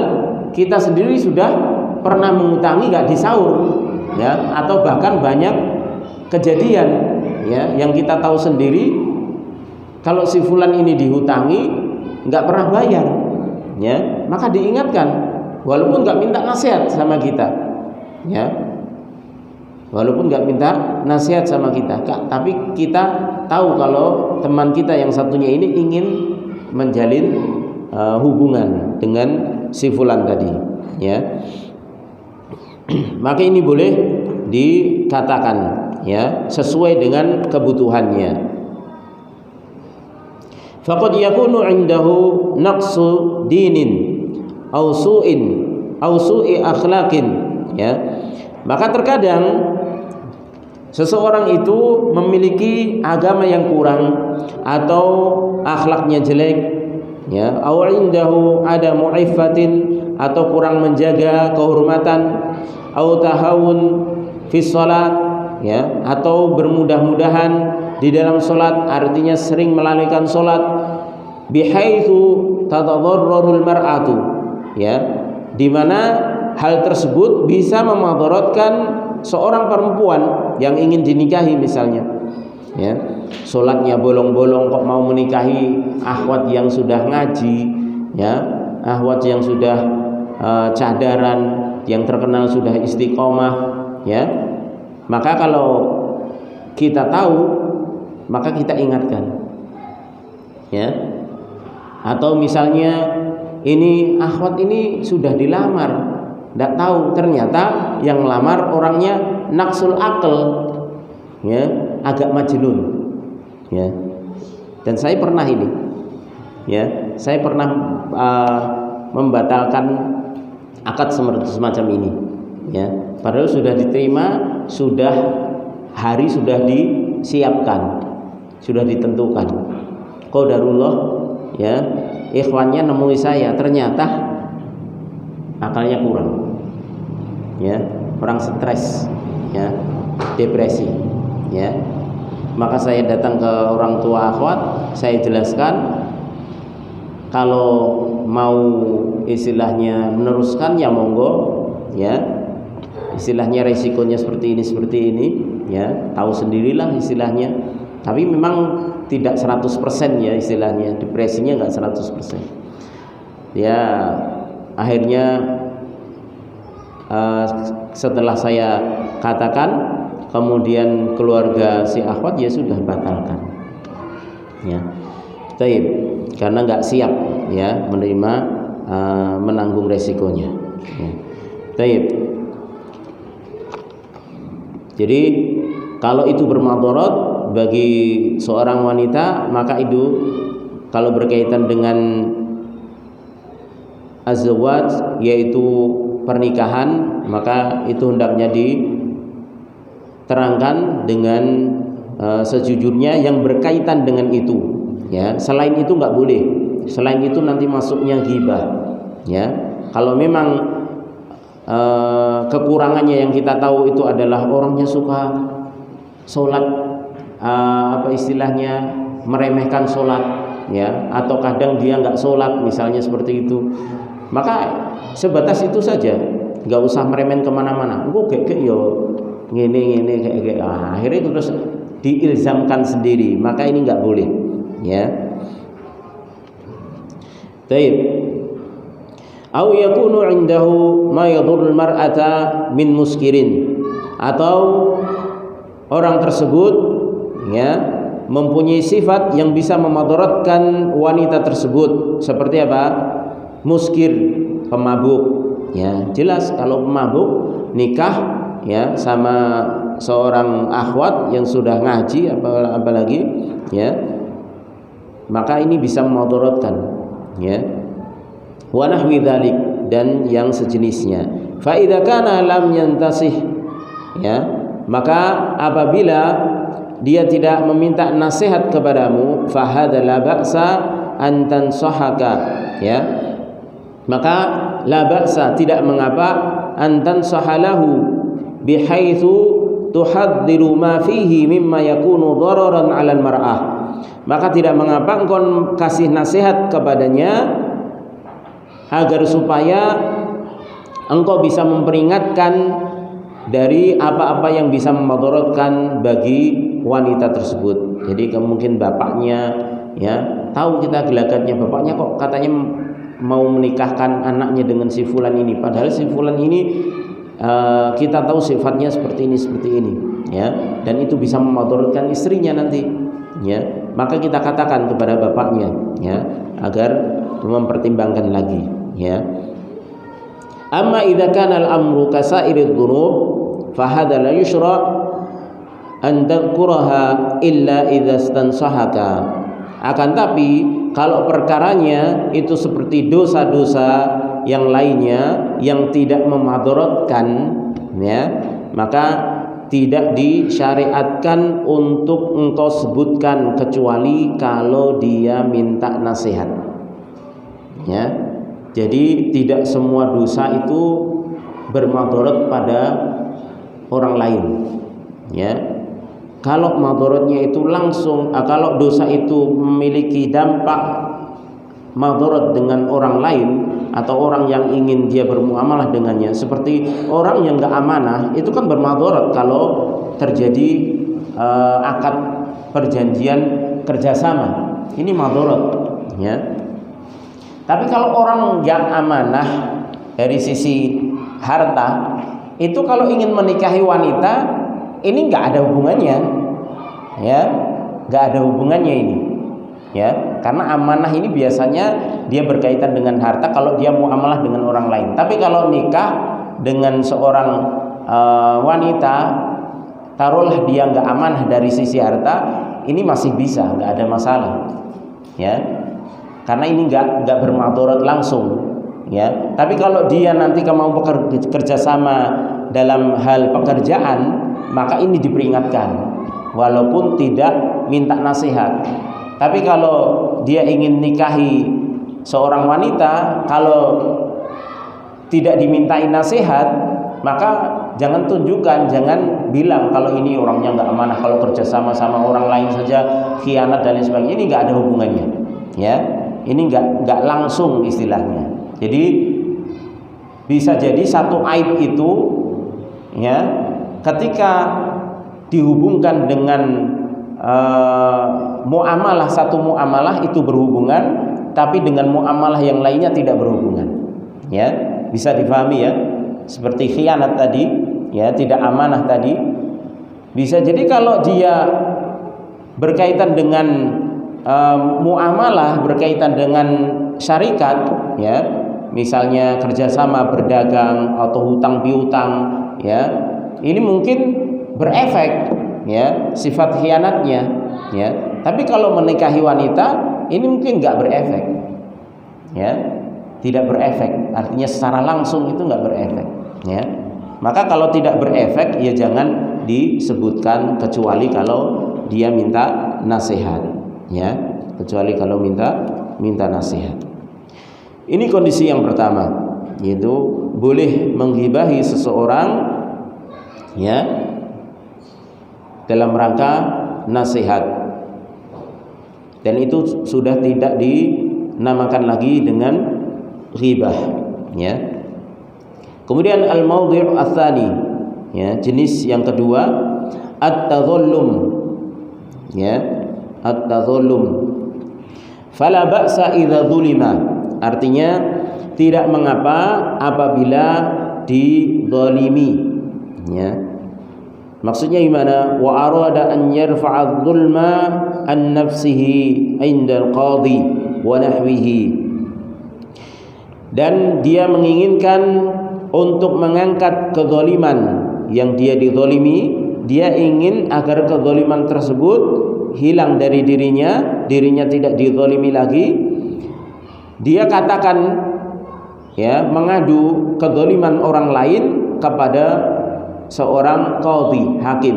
kita sendiri sudah pernah menghutangi nggak disaur, ya. Atau bahkan banyak kejadian, ya, yang kita tahu sendiri kalau si fulan ini dihutangi nggak pernah bayar, ya, maka diingatkan walaupun nggak minta nasihat sama kita, ya, walaupun nggak minta nasihat sama kita, tapi kita tahu kalau teman kita yang satunya ini ingin menjalin hubungan dengan si fulan tadi, ya. Maka ini boleh dikatakan, ya, sesuai dengan kebutuhannya. Faqad yakunu 'indahu naqsu dinin aw su'i akhlaqin, ya. Maka terkadang seseorang itu memiliki agama yang kurang atau akhlaknya jelek, ya, aw 'indahu adamu 'iffatin, atau kurang menjaga kehormatan, au tahawun fi shalat, ya, atau bermudah-mudahan di dalam salat, artinya sering melalaikan salat, bihaitsu tatadarrarul mar'atu, ya, di mana hal tersebut bisa memadaratkan seorang perempuan yang ingin dinikahi misalnya, ya. Salatnya bolong-bolong kok mau menikahi akhwat yang sudah ngaji, ya, akhwat yang sudah cadaran, yang terkenal sudah istiqomah, ya. Maka kalau kita tahu, maka kita ingatkan, ya. Atau misalnya ini akhwat ini sudah dilamar, tidak tahu ternyata yang lamar orangnya naksul akal, ya, agak majnun, ya. Dan saya pernah ini, ya, saya pernah membatalkan akad semacam ini, ya. Padahal sudah diterima, hari sudah disiapkan, sudah ditentukan. Qadarullah, ya, ikhwannya nemui saya, ternyata akalnya kurang, ya, orang stres, ya, depresi, ya. Maka saya datang ke orang tua akhwat, saya jelaskan kalau mau istilahnya meneruskan ya monggo, ya, istilahnya resikonya seperti ini, ya, tahu sendirilah istilahnya. Tapi memang tidak 100%, ya, istilahnya depresinya enggak 100%. Ya, akhirnya setelah saya katakan, kemudian keluarga si akhwat ya sudah batalkan, ya. Baik, karena enggak siap, ya, menerima menanggung resikonya, ya. Baik. Jadi kalau itu bermadarat bagi seorang wanita, maka itu kalau berkaitan dengan azwaj, yaitu pernikahan, maka itu hendaknya diterangkan dengan sejujurnya yang berkaitan dengan itu, ya. Selain itu nggak boleh. Selain itu nanti masuknya ghibah, ya. Kalau memang kekurangannya yang kita tahu itu adalah orangnya suka sholat, istilahnya meremehkan sholat, ya, atau kadang dia nggak sholat misalnya seperti itu, maka sebatas itu saja, nggak usah meremehkan kemana-mana. Engko gek yo ngene kayak akhirnya itu terus diilzamkan sendiri, maka ini nggak boleh, ya. Baik. Au yakunu 'indahu ma yadhurrul mar'ata min muskirin, atau orang tersebut, ya, mempunyai sifat yang bisa memadaratkan wanita tersebut. Seperti apa? Muskir, pemabuk, ya. Jelas kalau pemabuk nikah, ya, sama seorang akhwat yang sudah ngaji apalagi ya, maka ini bisa memudaratkan ya. Wa nahwi dzalik, dan yang sejenisnya. Fa idza kana lam yantasih ya, maka apabila dia tidak meminta nasihat kepadamu, fa hadza la ba'sa an tansahaka ya, maka la ba'sa, tidak mengapa, an tansahalahu bihaitsu tuhadziru ma fihi mimma yakunu dararan 'alal mar'ah, maka tidak mengapa engkau kasih nasihat kepadanya agar supaya engkau bisa memperingatkan dari apa-apa yang bisa memudaratkan bagi wanita tersebut. Jadi mungkin bapaknya ya, tahu kita gelagatnya, bapaknya kok katanya mau menikahkan anaknya dengan si fulan ini, padahal si fulan ini kita tahu sifatnya seperti ini ya, dan itu bisa memudaratkan istrinya nanti ya. Maka kita katakan kepada bapaknya ya, agar mempertimbangkan lagi ya. Amma idza kana al-amru kasairid dzunub fa hadza la yushra' an tadhkuraha illa idza istansahaka. Akan tapi kalau perkaranya itu seperti dosa-dosa yang lainnya yang tidak memudaratkan ya, maka tidak disyariatkan untuk engkau sebutkan kecuali kalau dia minta nasihat ya. Jadi tidak semua dosa itu bermudarat pada orang lain ya. Kalau mudaratnya itu langsung, kalau dosa itu memiliki dampak mudarat dengan orang lain atau orang yang ingin dia bermuamalah dengannya, seperti orang yang enggak amanah, itu kan bermudarat kalau terjadi akad perjanjian kerjasama, ini mudarat ya. Tapi kalau orang yang amanah dari sisi harta, itu kalau ingin menikahi wanita, ini nggak ada hubungannya ya, nggak ada hubungannya ini ya, karena amanah ini biasanya dia berkaitan dengan harta kalau dia muamalah dengan orang lain. Tapi kalau nikah dengan seorang wanita, taruhlah dia nggak amanah dari sisi harta, ini masih bisa, nggak ada masalah ya, karena ini nggak bermudarat langsung ya. Tapi kalau dia nanti mau bekerja sama dalam hal pekerjaan, maka ini diperingatkan walaupun tidak minta nasihat. Tapi kalau dia ingin nikahi seorang wanita, kalau tidak dimintai nasihat, maka jangan tunjukkan, jangan bilang kalau ini orangnya nggak amanah, kalau kerja sama orang lain saja khianat dan lain sebagainya. Ini nggak ada hubungannya ya, ini nggak langsung istilahnya. Jadi bisa jadi satu aib itu ya, ketika dihubungkan dengan muamalah, satu muamalah itu berhubungan, tapi dengan muamalah yang lainnya tidak berhubungan ya. Bisa difahami ya, seperti khianat tadi ya, tidak amanah tadi. Bisa jadi kalau dia berkaitan dengan muamalah, berkaitan dengan syarikat ya, misalnya kerjasama berdagang atau hutang piutang ya, ini mungkin berefek ya sifat khianatnya ya. Tapi kalau menikahi wanita, ini mungkin nggak berefek ya, tidak berefek, artinya secara langsung itu nggak berefek ya. Maka kalau tidak berefek ya jangan disebutkan kecuali kalau dia minta nasihat ya, kecuali kalau minta nasihat. Ini kondisi yang pertama, yaitu boleh menggibahi seseorang ya dalam rangka nasihat, dan itu sudah tidak dinamakan lagi dengan ghibah ya. Kemudian al-mawdhi' ats-tsani ya, jenis yang kedua at-tadhallum ya, at-tadhallum. Fala ba'sa idza dzulima, artinya tidak mengapa apabila dizalimi ya. Maksudnya gimana? Wa arada an yarfa'a dzulma an nafsihi 'inda al-qadhi wa nahwihi, dan dia menginginkan untuk mengangkat kezaliman yang dia dizalimi dia ingin agar kezaliman tersebut hilang dari dirinya tidak dizalimi lagi. Dia katakan, ya, mengadu kezaliman orang lain kepada seorang qadhi, hakim,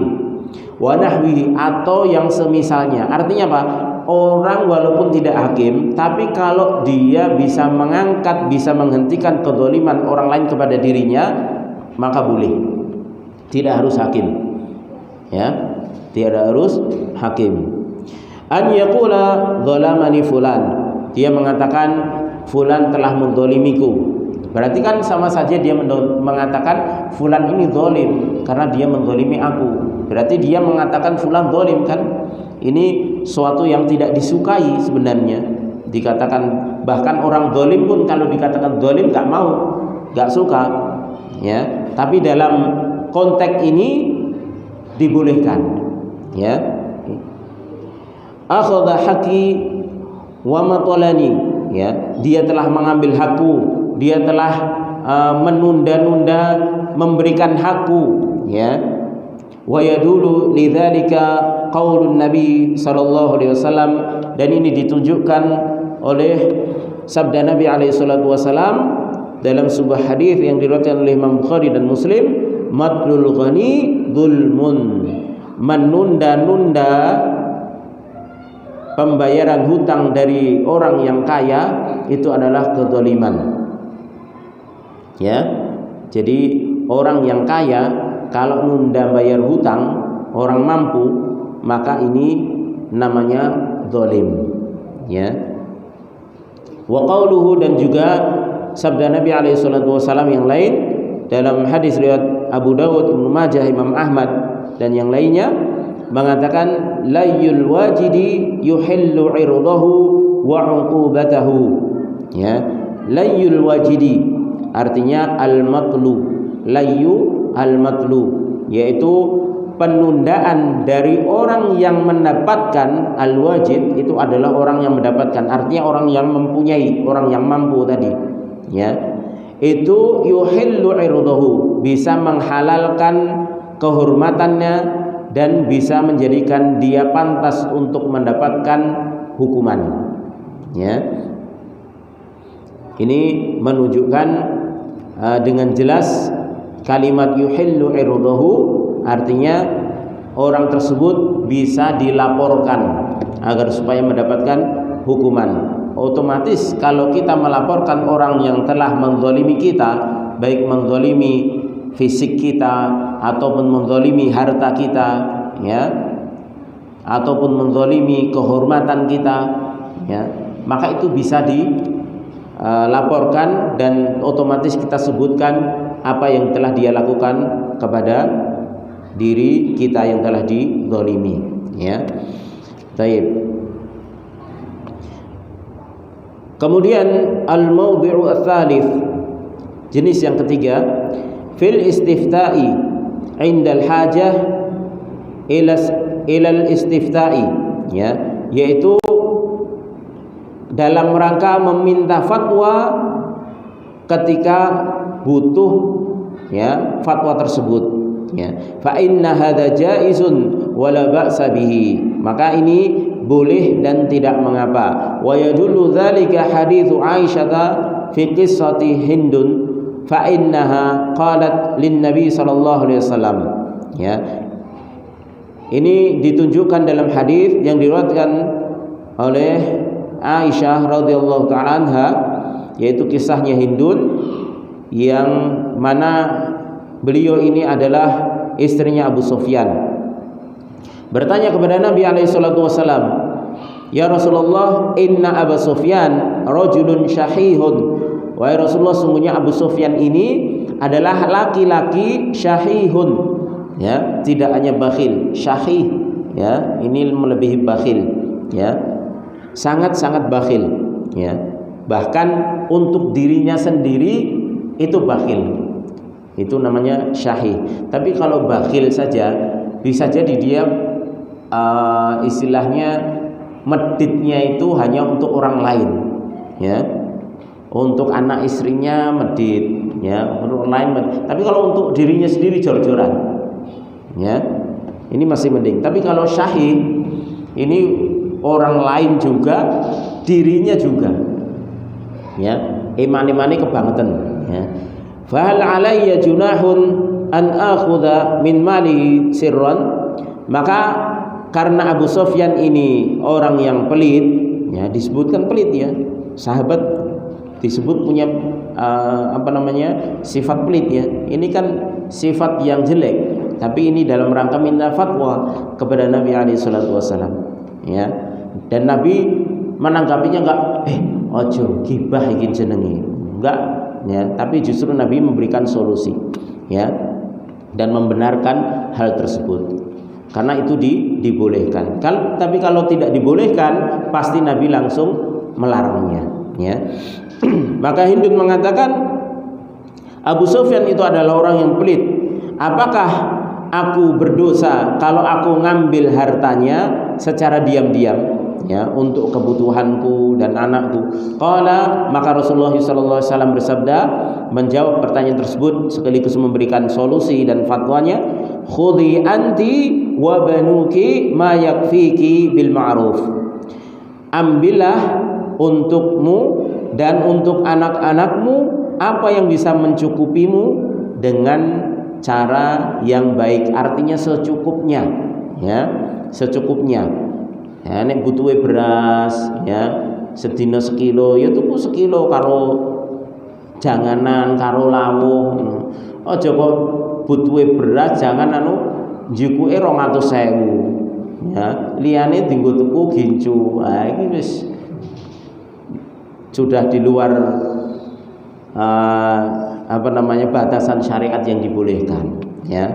wa nahwihi, atau yang semisalnya. Artinya apa? Orang walaupun tidak hakim, tapi kalau dia bisa mengangkat, bisa menghentikan kezaliman orang lain kepada dirinya, maka boleh. Tidak harus hakim. Ya, tidak harus hakim. An yaqula zalamani fulan. Dia mengatakan fulan telah menzalimiku. Berarti kan sama saja dia mengatakan fulan ini zalim karena dia menzalimi aku. Berarti dia mengatakan fulan zalim kan? Ini suatu yang tidak disukai sebenarnya. Dikatakan, bahkan orang zalim pun kalau dikatakan zalim enggak mau, enggak suka. Ya, tapi dalam konteks ini dibolehkan. Ya. Akhadha haqi wa matalani. Ya, dia telah mengambil hakku, dia telah menunda-nunda memberikan hakku. Ya. Wa yadulu lidzalika qaulun Nabi sallallahu alaihi wasallam, dan ini ditunjukkan oleh sabda Nabi alaihi salatu wasallam dalam sebuah hadis yang diriwayatkan oleh Imam Bukhari dan Muslim, matlul ghani dzulmun. Menunda-nunda pembayaran hutang dari orang yang kaya itu adalah kezaliman. Ya. Jadi orang yang kaya kalau nunda bayar hutang orang mampu, maka ini namanya zalim. Ya. Wa qauluhu, dan juga sabda Nabi alaihi salatu wasallam yang lain dalam hadis riwayat Abu Dawud, Ibnu Majah, Imam Ahmad dan yang lainnya mengatakan layyul wajidi yuhillu irdahu wa uqubatahu. Ya, layyul wajidi artinya al-matlu. Layyu al-matlu, yaitu penundaan dari orang yang mendapatkan. Al-wajid itu adalah orang yang mendapatkan, artinya orang yang mempunyai, orang yang mampu tadi. Ya, itu yuhillu irdahu, bisa menghalalkan kehormatannya dan bisa menjadikan dia pantas untuk mendapatkan hukuman. Ya, ini menunjukkan dengan jelas kalimat yuhillu irdahu artinya orang tersebut bisa dilaporkan agar supaya mendapatkan hukuman. Otomatis kalau kita melaporkan orang yang telah menzalimi kita, baik menzalimi fisik kita ataupun menzalimi harta kita, ya, ataupun menzalimi kehormatan kita, ya, maka itu bisa dilaporkan dan otomatis kita sebutkan apa yang telah dia lakukan kepada diri kita yang telah dizalimi. Ya. Baik. Kemudian al-mawdi'u ats-tsalits, jenis yang ketiga, fil istifta'i indal hajah ilal istifta'i, ya, yaitu dalam rangka meminta fatwa ketika butuh, ya, fatwa tersebut, ya. Fa inna hadza jaizun wala ba'sa bihi, maka ini boleh dan tidak mengapa. Wa yadullu dzalika haditsu Aisyah fi qissati Hindun fa innaha qalat lin Nabi sallallahu alaihi wasallam. Ya. Ini ditunjukkan dalam hadis yang diriwayatkan oleh Aisyah radhiyallahu taala anha, yaitu kisahnya Hindun yang mana beliau ini adalah istrinya Abu Sufyan. Bertanya kepada Nabi alaihi salatu wasallam, "Ya Rasulullah, inna Abu Sufyan rajulun syahihun." Wahai Rasulullah, sungguhnya Abu Sufyan ini adalah laki-laki syahihun, ya, tidak hanya bakhil, syahih, ya, ini melebihi bakhil, ya, sangat-sangat bakhil, ya, bahkan untuk dirinya sendiri itu bakhil, itu namanya syahih. Tapi kalau bakhil saja bisa jadi dia istilahnya meditnya itu hanya untuk orang lain, ya, untuk anak istrinya medit, ya, untuk orang lain medit. Tapi kalau untuk dirinya sendiri jor-joran, ya, Ini masih mending. Tapi kalau syahid ini orang lain juga, dirinya juga. Ya, iman-imane kebangetan, ya. Fahal alayya junahun an akhudha min mali sirran, maka karena Abu Sufyan ini orang yang pelit, ya disebutkan pelit ya, sahabat disebut punya sifat pelit ya. Ini kan sifat yang jelek, tapi ini dalam rangka minta fatwa kepada Nabi alaihi salatu wasallam, ya. Dan Nabi menanggapinya enggak ojo gibah iki jenenge, enggak, ya, tapi justru Nabi memberikan solusi, ya, dan membenarkan hal tersebut karena itu dibolehkan. Tapi kalau tidak dibolehkan pasti Nabi langsung melarangnya, ya. Maka Hindun mengatakan Abu Sufyan itu adalah orang yang pelit. Apakah aku berdosa kalau aku ngambil hartanya secara diam-diam, ya, untuk kebutuhanku dan anakku? Qala, maka Rasulullah SAW bersabda, menjawab pertanyaan tersebut sekaligus memberikan solusi dan fatwanya, khudhi anti wa banuki ma yakfiki bil ma'ruf. Ambillah untukmu dan untuk anak-anakmu apa yang bisa mencukupimu dengan cara yang baik, artinya secukupnya, ya, secukupnya. Ya, nek butuhe beras, ya, sedina sekilo, ya tuku sekilo karo janganan karo lawuh. Aja kok butuhe beras jangan njukuke 200.000. Ya, liyane dienggo tuku gincu. Ah iki wis sudah di luar batasan syariat yang dibolehkan, ya.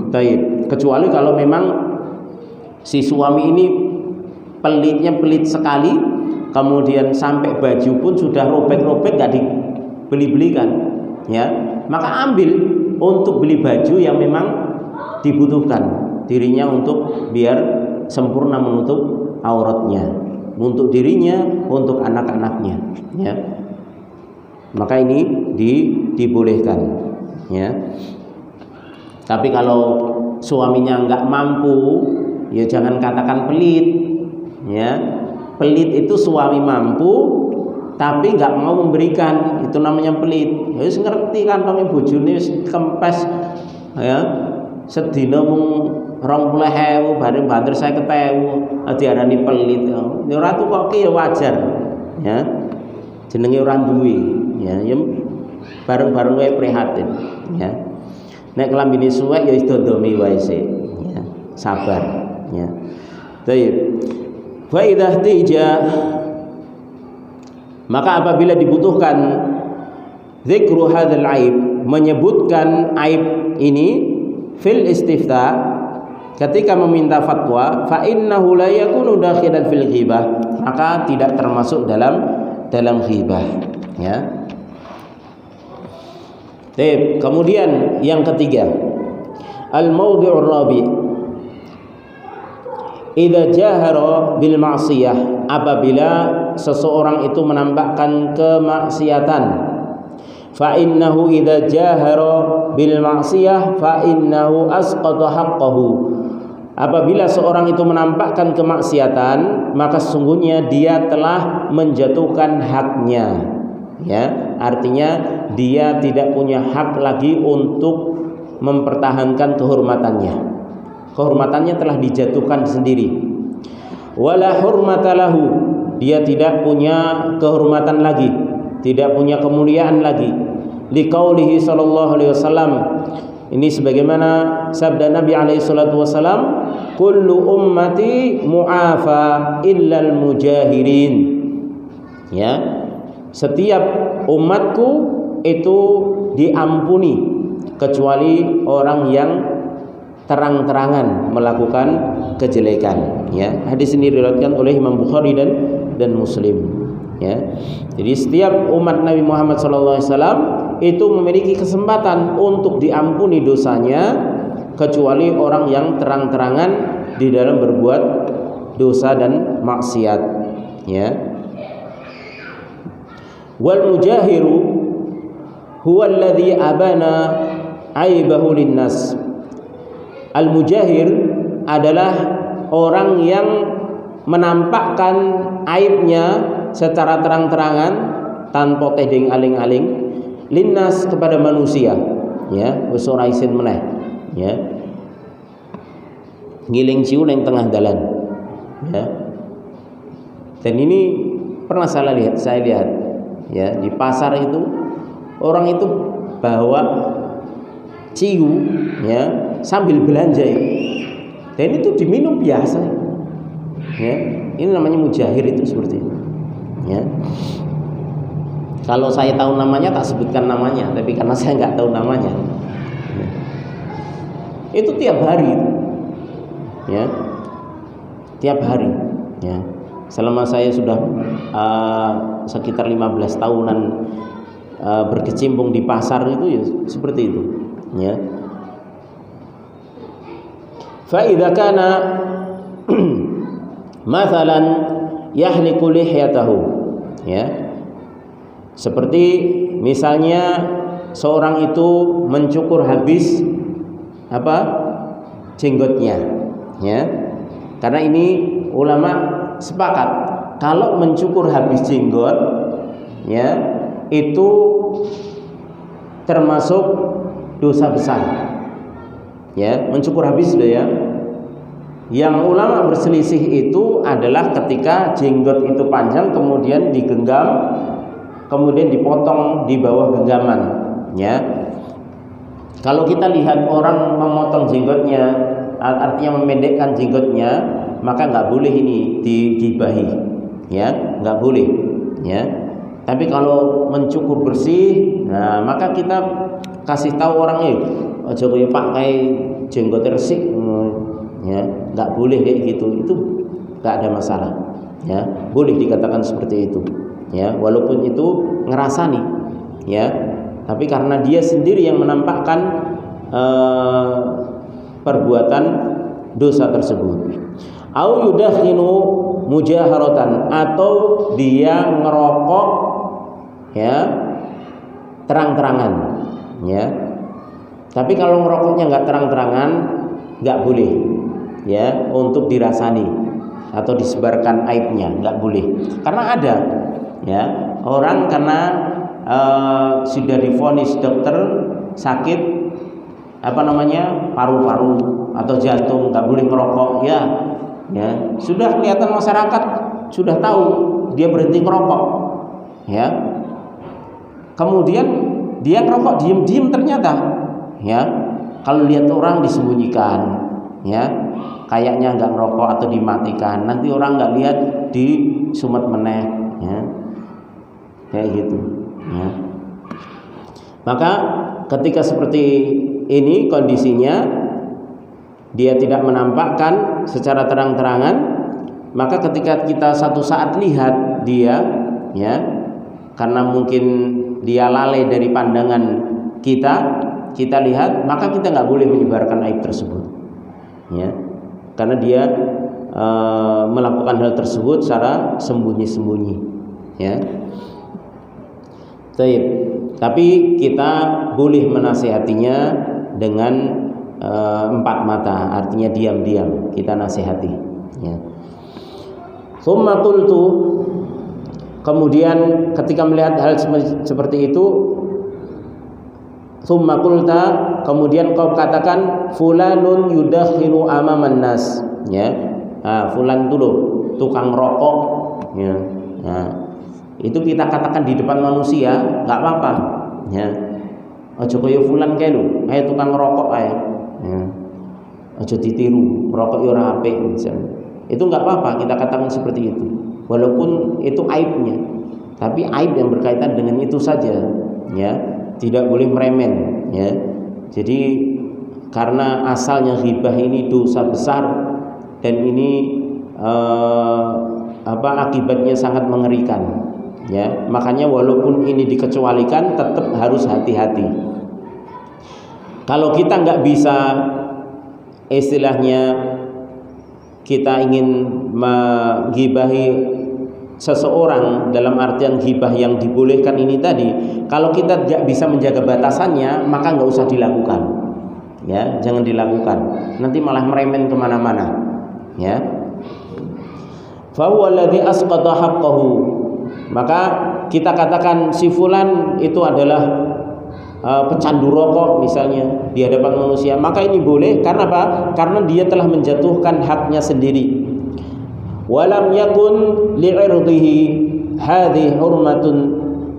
Baik, kecuali kalau memang si suami ini pelitnya pelit sekali, kemudian sampai baju pun sudah robek-robek gak dibeli-belikan, ya, maka ambil untuk beli baju yang memang dibutuhkan dirinya untuk biar sempurna menutup auratnya, untuk dirinya, untuk anak-anaknya, ya. Maka ini dibolehkan, ya. Tapi kalau suaminya enggak mampu, ya jangan katakan pelit, ya. Pelit itu suami mampu tapi enggak mau memberikan, itu namanya pelit. Ya wis ngerti kantonge bojone wis kempes, ya. Sedina mung 20.000 bareng banter 50.000 diarani pelit. Ya ora tukoke ya wajar, ya. Jenenge ora duwe, ya bareng-bareng wae prihatin, ya. Nek kelambine suwek ya wis dondomi wae sik, ya. Sabar, ya. Baik. Fa idza tija, maka apabila dibutuhkan zikru hadzal aib, menyebutkan aib ini fil istifta, ketika meminta fatwa, fa innahu la yakunu dakhilan fil ghibah, maka tidak termasuk dalam ghibah, ya. Kemudian yang ketiga, al-mawdi'ur rabi', idza jahara bil ma'siyah, apabila seseorang itu menampakkan kemaksiatan, fa innahu idza jahara bil ma'siyah fa innahu asqata haqqahu, apabila seorang itu menampakkan kemaksiatan maka sesungguhnya dia telah menjatuhkan haknya, ya, artinya dia tidak punya hak lagi untuk mempertahankan kehormatannya telah dijatuhkan sendiri. Wala hurmatalahu, dia tidak punya kehormatan lagi, tidak punya kemuliaan lagi. Liqaulihi sallallahu alaihi wasallam, ini sebagaimana sabda Nabi alaihi salatu wasallam, kullu ummati mu'afa illal mujahirin, ya, setiap umatku itu diampuni kecuali orang yang terang-terangan melakukan kejelekan, ya. Hadis ini diriwayatkan oleh Imam Bukhari dan Muslim, ya. Jadi setiap umat Nabi Muhammad SAW itu memiliki kesempatan untuk diampuni dosanya kecuali orang yang terang-terangan di dalam berbuat dosa dan maksiat, ya. Wal mujahiru huwa alladhi abana aibahu linnas, Al-mujahir adalah orang yang menampakkan aibnya secara terang-terangan tanpa tedeng aling-aling linnas kepada manusia, ya, wis ora isin meneh, ya. Ngiling ciu ning tengah dalan, ya. Dan ini pernah saya lihat, ya, di pasar itu orang itu bawa ciu, ya, sambil belanja itu. Dan itu diminum biasa, ya. Ini namanya mujahir, itu seperti itu, ya. Kalau saya tahu namanya tak sebutkan namanya, tapi karena saya nggak tahu namanya, ya. Itu tiap hari, ya, tiap hari, ya. Selama saya sudah sekitar 15 tahunan berkecimpung di pasar itu, ya seperti itu, ya. Fa idza kana mathalan yahliku lihyatahu, ya. Seperti misalnya seorang itu mencukur habis jenggotnya, ya. Karena ini ulama sepakat kalau mencukur habis jenggot, ya, itu termasuk dosa besar, ya, mencukur habis sudah, ya. Yang ulama berselisih itu adalah ketika jenggot itu panjang kemudian digenggam, kemudian dipotong di bawah genggaman, ya. Kalau kita lihat orang memotong jenggotnya, artinya memendekkan jenggotnya, maka nggak boleh ini digibahi, ya, nggak boleh, ya. Tapi kalau mencukur bersih, nah maka kita kasih tahu orang aja kowe pakai jenggot resik, ya, nggak boleh kayak gitu, itu nggak ada masalah, ya, boleh dikatakan seperti itu, ya, walaupun itu ngerasani, ya, tapi karena dia sendiri yang menampakkan perbuatan dosa tersebut. Au yudakhinu mujaharatan, atau dia ngerokok, ya, terang-terangan, ya. Tapi kalau ngerokoknya nggak terang-terangan, nggak boleh, ya, untuk dirasani atau disebarkan aibnya, nggak boleh. Karena ada, ya, orang karena sudah divonis dokter sakit paru-paru atau jantung, nggak boleh merokok, ya. Ya, sudah kelihatan masyarakat sudah tahu dia berhenti merokok, ya. Kemudian dia ngerokok diem-diem ternyata, ya. Kalau lihat orang disembunyikan, ya, kayaknya nggak ngerokok atau dimatikan, nanti orang nggak lihat disumet meneh, ya, kayak gitu, ya. Maka ketika seperti ini kondisinya, dia tidak menampakkan secara terang-terangan, maka ketika kita satu saat lihat dia, ya, karena mungkin dia lalai dari pandangan kita lihat, maka kita nggak boleh menyebarkan aib tersebut, ya, karena dia melakukan hal tersebut secara sembunyi-sembunyi, ya. Tapi kita boleh menasihatinya dengan empat mata, artinya diam-diam kita nasihati, ya. Tsumma qultu, kemudian ketika melihat hal seperti itu, tsumma qulta, kemudian kau katakan fulanun yudakhilu amaman nas, ya. Fulan dulu tukang rokok, ya. Nah, itu kita katakan di depan manusia nggak apa-apa, ya. Aja kaya fulan kae lho, ae tukang rokok ae. Ya. Aja ditiru, rokok yo ora apik misalnya. Itu enggak apa-apa kita katakan seperti itu. Walaupun itu aibnya, tapi aib yang berkaitan dengan itu saja, ya. Tidak boleh meremen, ya. Jadi karena asalnya ghibah ini dosa besar dan ini akibatnya sangat mengerikan, ya. Makanya walaupun ini dikecualikan tetap harus hati-hati. Kalau kita nggak bisa, istilahnya kita ingin menggibahi seseorang dalam artian ghibah yang dibolehkan ini tadi, kalau kita tidak bisa menjaga batasannya, maka nggak usah dilakukan, Ya, jangan dilakukan. Nanti malah meremen kemana-mana. Ya. Fa huwa alladzi asqata haqqahu. Maka kita katakan si fulan itu adalah pecandu rokok misalnya di hadapan manusia, maka ini boleh karena apa? Karena dia telah menjatuhkan haknya sendiri. Walam yakun li'irdihi hadhi hurmatun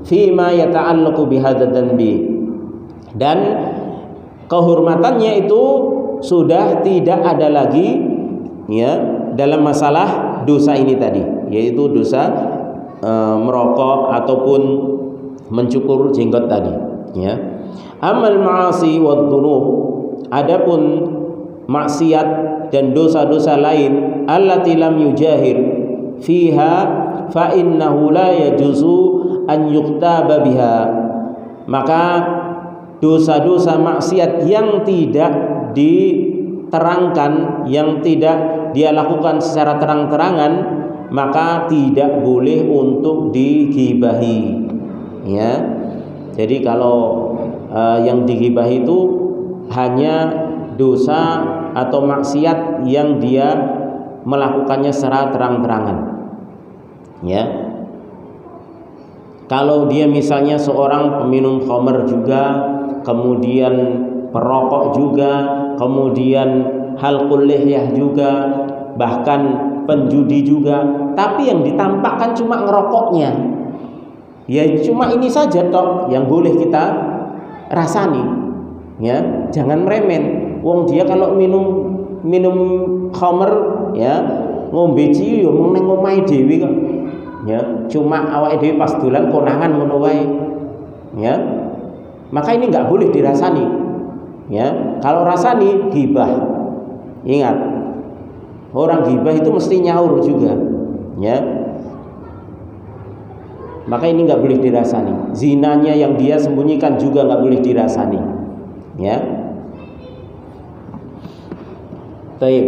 fima yata'allaqu bihadza dzanbi. Dan kehormatannya itu sudah tidak ada lagi ya dalam masalah dosa ini tadi, yaitu dosa merokok ataupun mencukur jenggot tadi, ya. Amal ma'asi wad dzunub, adapun maksiat dan dosa-dosa lain allati lam yujahir fiha fa innahu la yajuzu an yuktaba biha. Maka dosa-dosa maksiat yang tidak diterangkan, yang tidak dia lakukan secara terang-terangan, maka tidak boleh untuk digibahi. Ya. Jadi kalau yang digibahi itu hanya dosa atau maksiat yang dia melakukannya secara terang-terangan. Ya. Kalau dia misalnya seorang peminum khamr juga, kemudian perokok juga, kemudian halqul lihyah juga, bahkan penjudi juga, tapi yang ditampakkan cuma ngerokoknya, ya cuma ini saja toh yang boleh kita rasani, ya jangan meremen. Wong dia kalau minum khamr, ya ngombe ciu, mung ning omahe dhewe kok, ya cuma awake dhewe pas dolan konangan ngono wae, ya maka ini nggak boleh dirasani, ya kalau rasani ghibah. Ingat, orang ghibah itu mesti nyaur juga, ya. Maka ini nggak boleh dirasani. Zinanya yang dia sembunyikan juga nggak boleh dirasani, ya. Baik.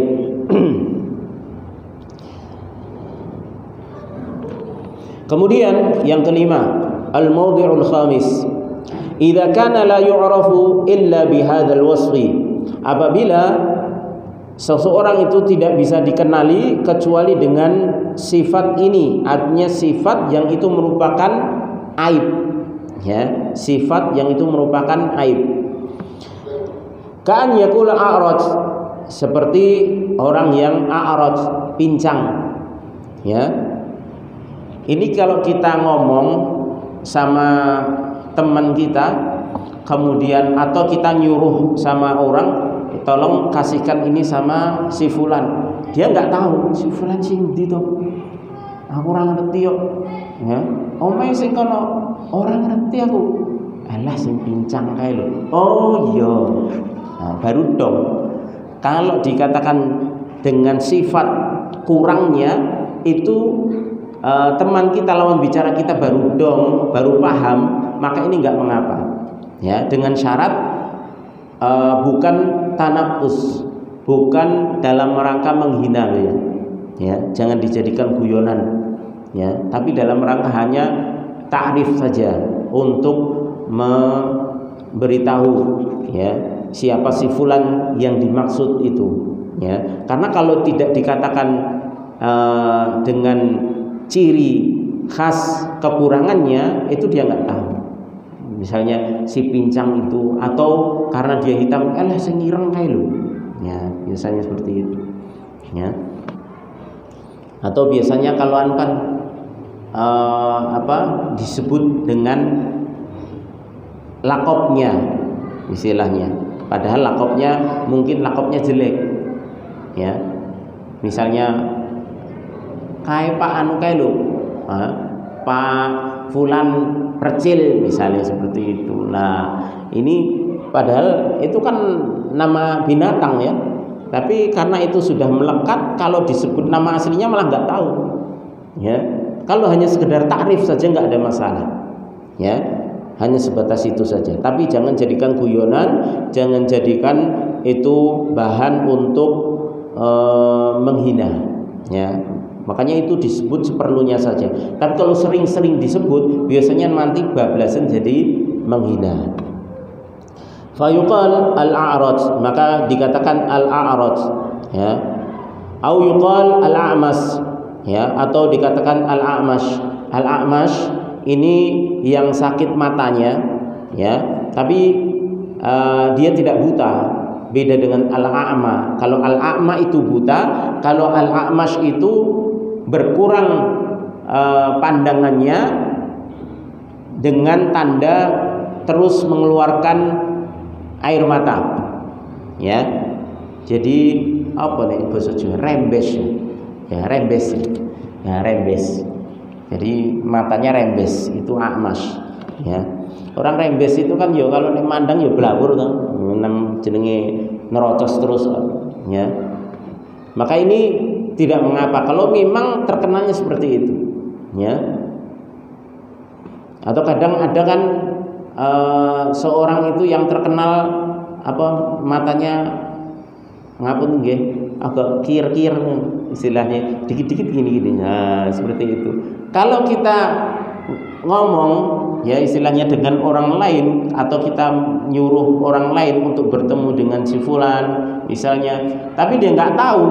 Kemudian yang kelima, al-mawdi'ul khamis, idza kana la yu'rafu illa bihadzal wasfi. Apabila seseorang itu tidak bisa dikenali kecuali dengan sifat ini, artinya sifat yang itu merupakan aib, ya, sifat yang itu merupakan aib. Ka'an yaqula a'raj, seperti orang yang a'raj, pincang, ya. Ini kalau kita ngomong sama teman kita, kemudian atau kita nyuruh sama orang, tolong kasihkan ini sama si fulan, dia nggak tahu si fulan sing ndi to, aku ora ngerti yo, ya omae sing kono ora ngerti aku, alah sing pincang kae lho. Oh iya, nah, baru dong kalau dikatakan dengan sifat kurangnya itu teman kita, lawan bicara kita baru dong, baru paham, maka ini nggak mengapa, ya dengan syarat bukan tanafus, bukan dalam rangka menghina, ya jangan dijadikan guyonan, ya tapi dalam rangka hanya ta'rif saja untuk memberitahu, ya siapa si fulan yang dimaksud itu, ya karena kalau tidak dikatakan dengan ciri khas kekurangannya, itu dia nggak tahu. Misalnya si pincang itu, atau karena dia hitam, sing ireng kae lho. Ya, biasanya seperti itu. Ya. Atau biasanya kalau kan disebut dengan lakopnya, istilahnya. Padahal lakopnya mungkin lakopnya jelek. Ya. Misalnya kayak Pak anu kae lho. Pak fulan percil misalnya seperti itu. Nah, ini padahal itu kan nama binatang, ya. Tapi karena itu sudah melekat, kalau disebut nama aslinya malah nggak tahu. Ya. Kalau hanya sekedar takrif saja nggak ada masalah. Ya. Hanya sebatas itu saja. Tapi jangan jadikan guyonan, jangan jadikan itu bahan untuk menghina. Ya. Makanya itu disebut seperlunya saja. Tapi kalau sering-sering disebut, biasanya nanti bablasan jadi menghina. Fayuqal al-a'raj, maka dikatakan al-a'raj, ya. Au yuqal al-a'mas, ya, atau dikatakan al-a'mash. Al-a'mash ini yang sakit matanya, ya, tapi dia tidak buta. Beda dengan al-a'ma. Kalau al-a'ma itu buta, kalau al-a'mash itu berkurang pandangannya dengan tanda terus mengeluarkan air mata, ya. Jadi apa nih bahasa Jawa? Rembes, ya, rembes, ya, rembes. Jadi matanya rembes, itu a'mas, ya. Orang rembes itu kan ya kalau nek mandang ya blawur to, jenenge nerocos terus, ya. Maka ini tidak mengapa kalau memang terkenalnya seperti itu, ya. Atau kadang ada kan seorang itu yang terkenal apa matanya ngapun nggih agak kir-kir istilahnya, dikit-dikit gini-gini. Nah, seperti itu. Kalau kita ngomong ya istilahnya dengan orang lain atau kita nyuruh orang lain untuk bertemu dengan si fulan misalnya, tapi dia nggak tahu,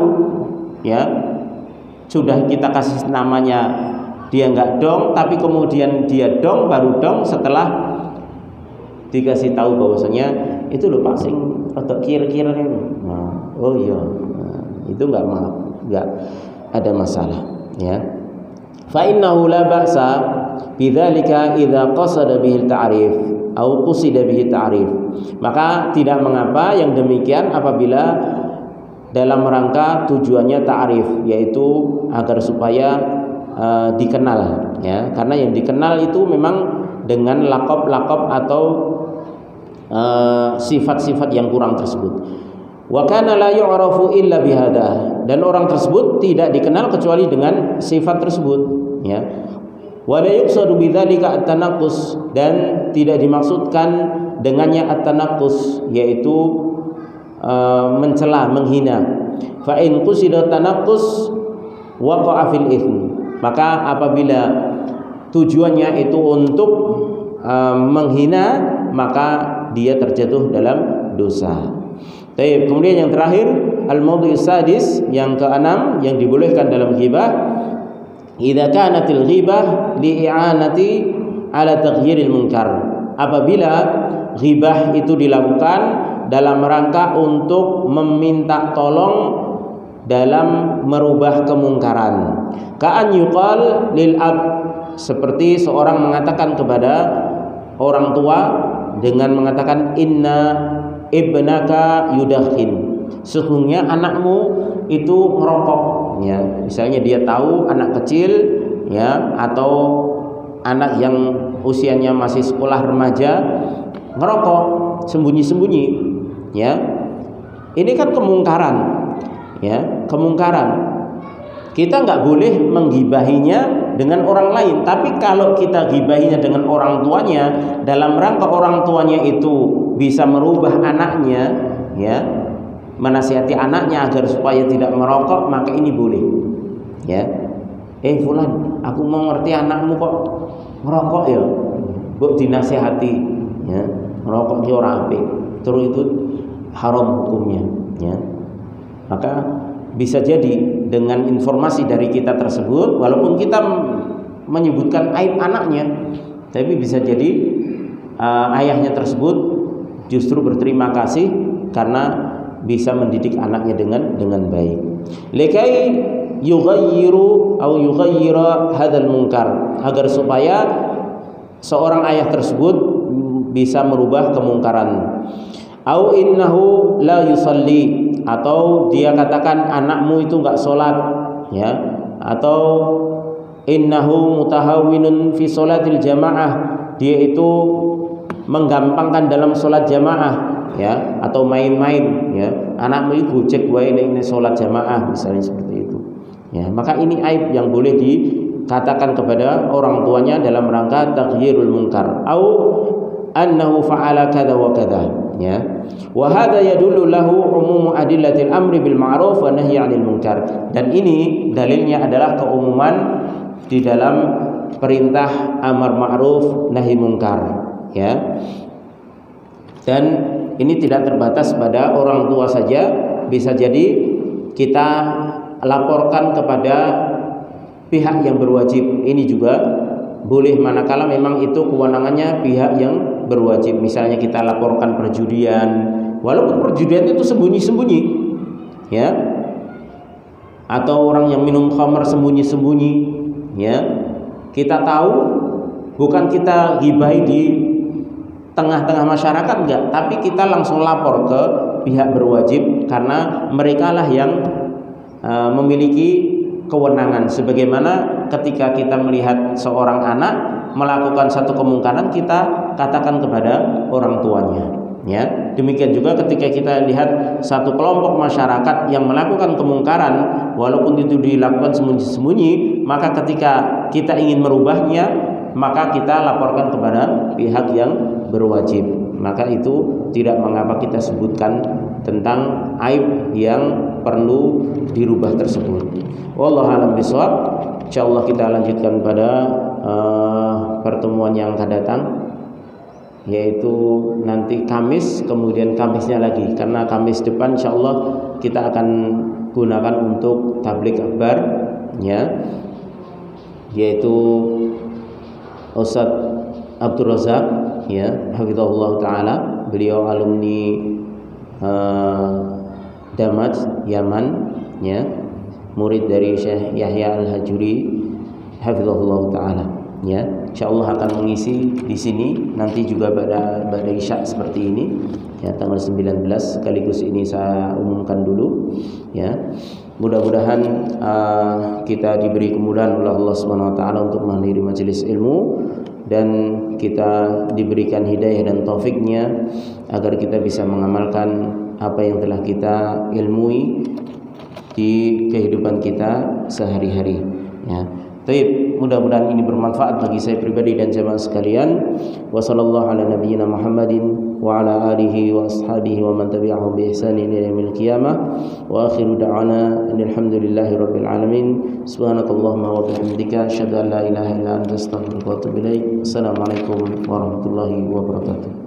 ya, sudah kita kasih namanya dia nggak dong, tapi kemudian dia dong, baru dong setelah dikasih tahu bahwasanya itu loh Pak sing rada kir-kir kan. Nah, oh iya. Nah, itu enggak ada masalah, ya. Fa innahu la ba'sa bidzalika idza qasada bihi ta'rif atau qusida bihi ta'rif. Maka tidak mengapa yang demikian apabila dalam rangka tujuannya ta'rif, yaitu agar supaya dikenal, ya. Karena yang dikenal itu memang dengan laqab-laqab atau sifat-sifat yang kurang tersebut. Wa kana la yu'rafu illa bihada, dan orang tersebut tidak dikenal kecuali dengan sifat tersebut, ya. Wa la yuqsadu bidzalika at-tanaqqus, dan tidak dimaksudkan dengannya at-tanaqqus, yaitu mencela, menghina. Fa in qusida tanaqqus waqa'a fil itsm, maka apabila tujuannya itu untuk menghina, maka dia terjatuh dalam dosa. Baik, kemudian yang terakhir al-mawdhu' sadis, yang keenam yang dibolehkan dalam ghibah, idza kanatil ghibah li'i'anati ala taghyiril munkar, apabila ghibah itu dilakukan dalam rangka untuk meminta tolong dalam merubah kemungkaran. Ka'an yuqal lil ab, seperti seorang mengatakan kepada orang tua dengan mengatakan inna ibnaka yudakhin, sesungguhnya anakmu itu ngerokok, ya. Misalnya dia tahu anak kecil, ya, atau anak yang usianya masih sekolah remaja ngerokok sembunyi-sembunyi, ya. Ini kan kemungkaran, ya, kemungkaran. Kita nggak boleh menggibahinya dengan orang lain, tapi kalau kita gibahinya dengan orang tuanya dalam rangka orang tuanya itu bisa merubah anaknya, ya, menasihati anaknya agar supaya tidak merokok, maka ini boleh, ya. Fulan, aku mau ngerti anakmu kok merokok ya, mbok dinasihati, ya, merokok ki ora apik, terus itu haram hukumnya, ya. Maka bisa jadi dengan informasi dari kita tersebut, walaupun kita menyebutkan aib anaknya, tapi bisa jadi ayahnya tersebut justru berterima kasih karena bisa mendidik anaknya dengan baik. Likai yughayyiru atau yughayyira hadzal munkar, agar supaya seorang ayah tersebut bisa merubah kemungkaran. Au innahu la yusalli, atau dia katakan anakmu itu enggak sholat, ya, atau innahu mutahawwinun fi sholatil jamaah, dia itu menggampangkan dalam sholat jamaah, ya, atau main-main, ya, anakmu itu gojek wae nek sholat jamaah misalnya seperti itu, ya. Maka ini aib yang boleh dikatakan kepada orang tuanya dalam rangka taghyirul munkar, au annahu fa'ala kadza wa kadza, ya. Wa hadza yadullu lahu umumu adillatil amri bil ma'ruf wa nahyi 'anil munkar, dan ini dalilnya adalah keumuman di dalam perintah amar ma'ruf nahi munkar, ya. Dan ini tidak terbatas pada orang tua saja, bisa jadi kita laporkan kepada pihak yang berwajib. Ini juga boleh manakala memang itu kewenangannya pihak yang berwajib. Misalnya kita laporkan perjudian, walaupun perjudian itu sembunyi-sembunyi, ya, atau orang yang minum khamr sembunyi-sembunyi, ya, kita tahu, bukan kita gibahi di tengah-tengah masyarakat, enggak, tapi kita langsung lapor ke pihak berwajib karena merekalah yang memiliki kewenangan. Sebagaimana ketika kita melihat seorang anak melakukan satu kemungkaran, kita katakan kepada orang tuanya, ya. Demikian juga ketika kita lihat satu kelompok masyarakat yang melakukan kemungkaran, walaupun itu dilakukan sembunyi-sembunyi, maka ketika kita ingin merubahnya, maka kita laporkan kepada pihak yang berwajib. Maka itu tidak mengapa kita sebutkan tentang aib yang perlu dirubah tersebut. Wallahu a'lam bishawab. Insyaallah kita lanjutkan pada pertemuan yang akan datang, yaitu nanti Kamis, kemudian Kamisnya lagi, karena Kamis depan insyaallah kita akan gunakan untuk tabligh akbar, ya, yaitu Ustaz Abdul Razak, ya, hafizahullah taala. Beliau alumni Damaj, Yaman, ya, murid dari Syekh Yahya Al-Hajuri, hafizahullah taala, ya. Insyaallah akan mengisi di sini nanti juga pada Isya seperti ini, ya, tanggal 19. Sekaligus ini saya umumkan dulu, ya. Mudah-mudahan kita diberi kemudahan oleh Allah Subhanahu wa taala untuk menghadiri majelis ilmu, dan kita diberikan hidayah dan taufiknya agar kita bisa mengamalkan apa yang telah kita ilmui di kehidupan kita sehari-hari, ya. Baik, mudah-mudahan ini bermanfaat bagi saya pribadi dan jemaah sekalian. Wa sallallahu ala nabiyyina Muhammadin wa ala alihi wa ashabihi wa man tabi'ahum bi ihsanin ila yaumil qiyamah. Wa akhiru da'wana alhamdulillahi rabbil alamin. Subhanakallahumma wa bihamdika asyhadu an la ilaha illa anta astaghfiruka wa atubu ilaik. Assalamualaikum warahmatullahi wabarakatuh.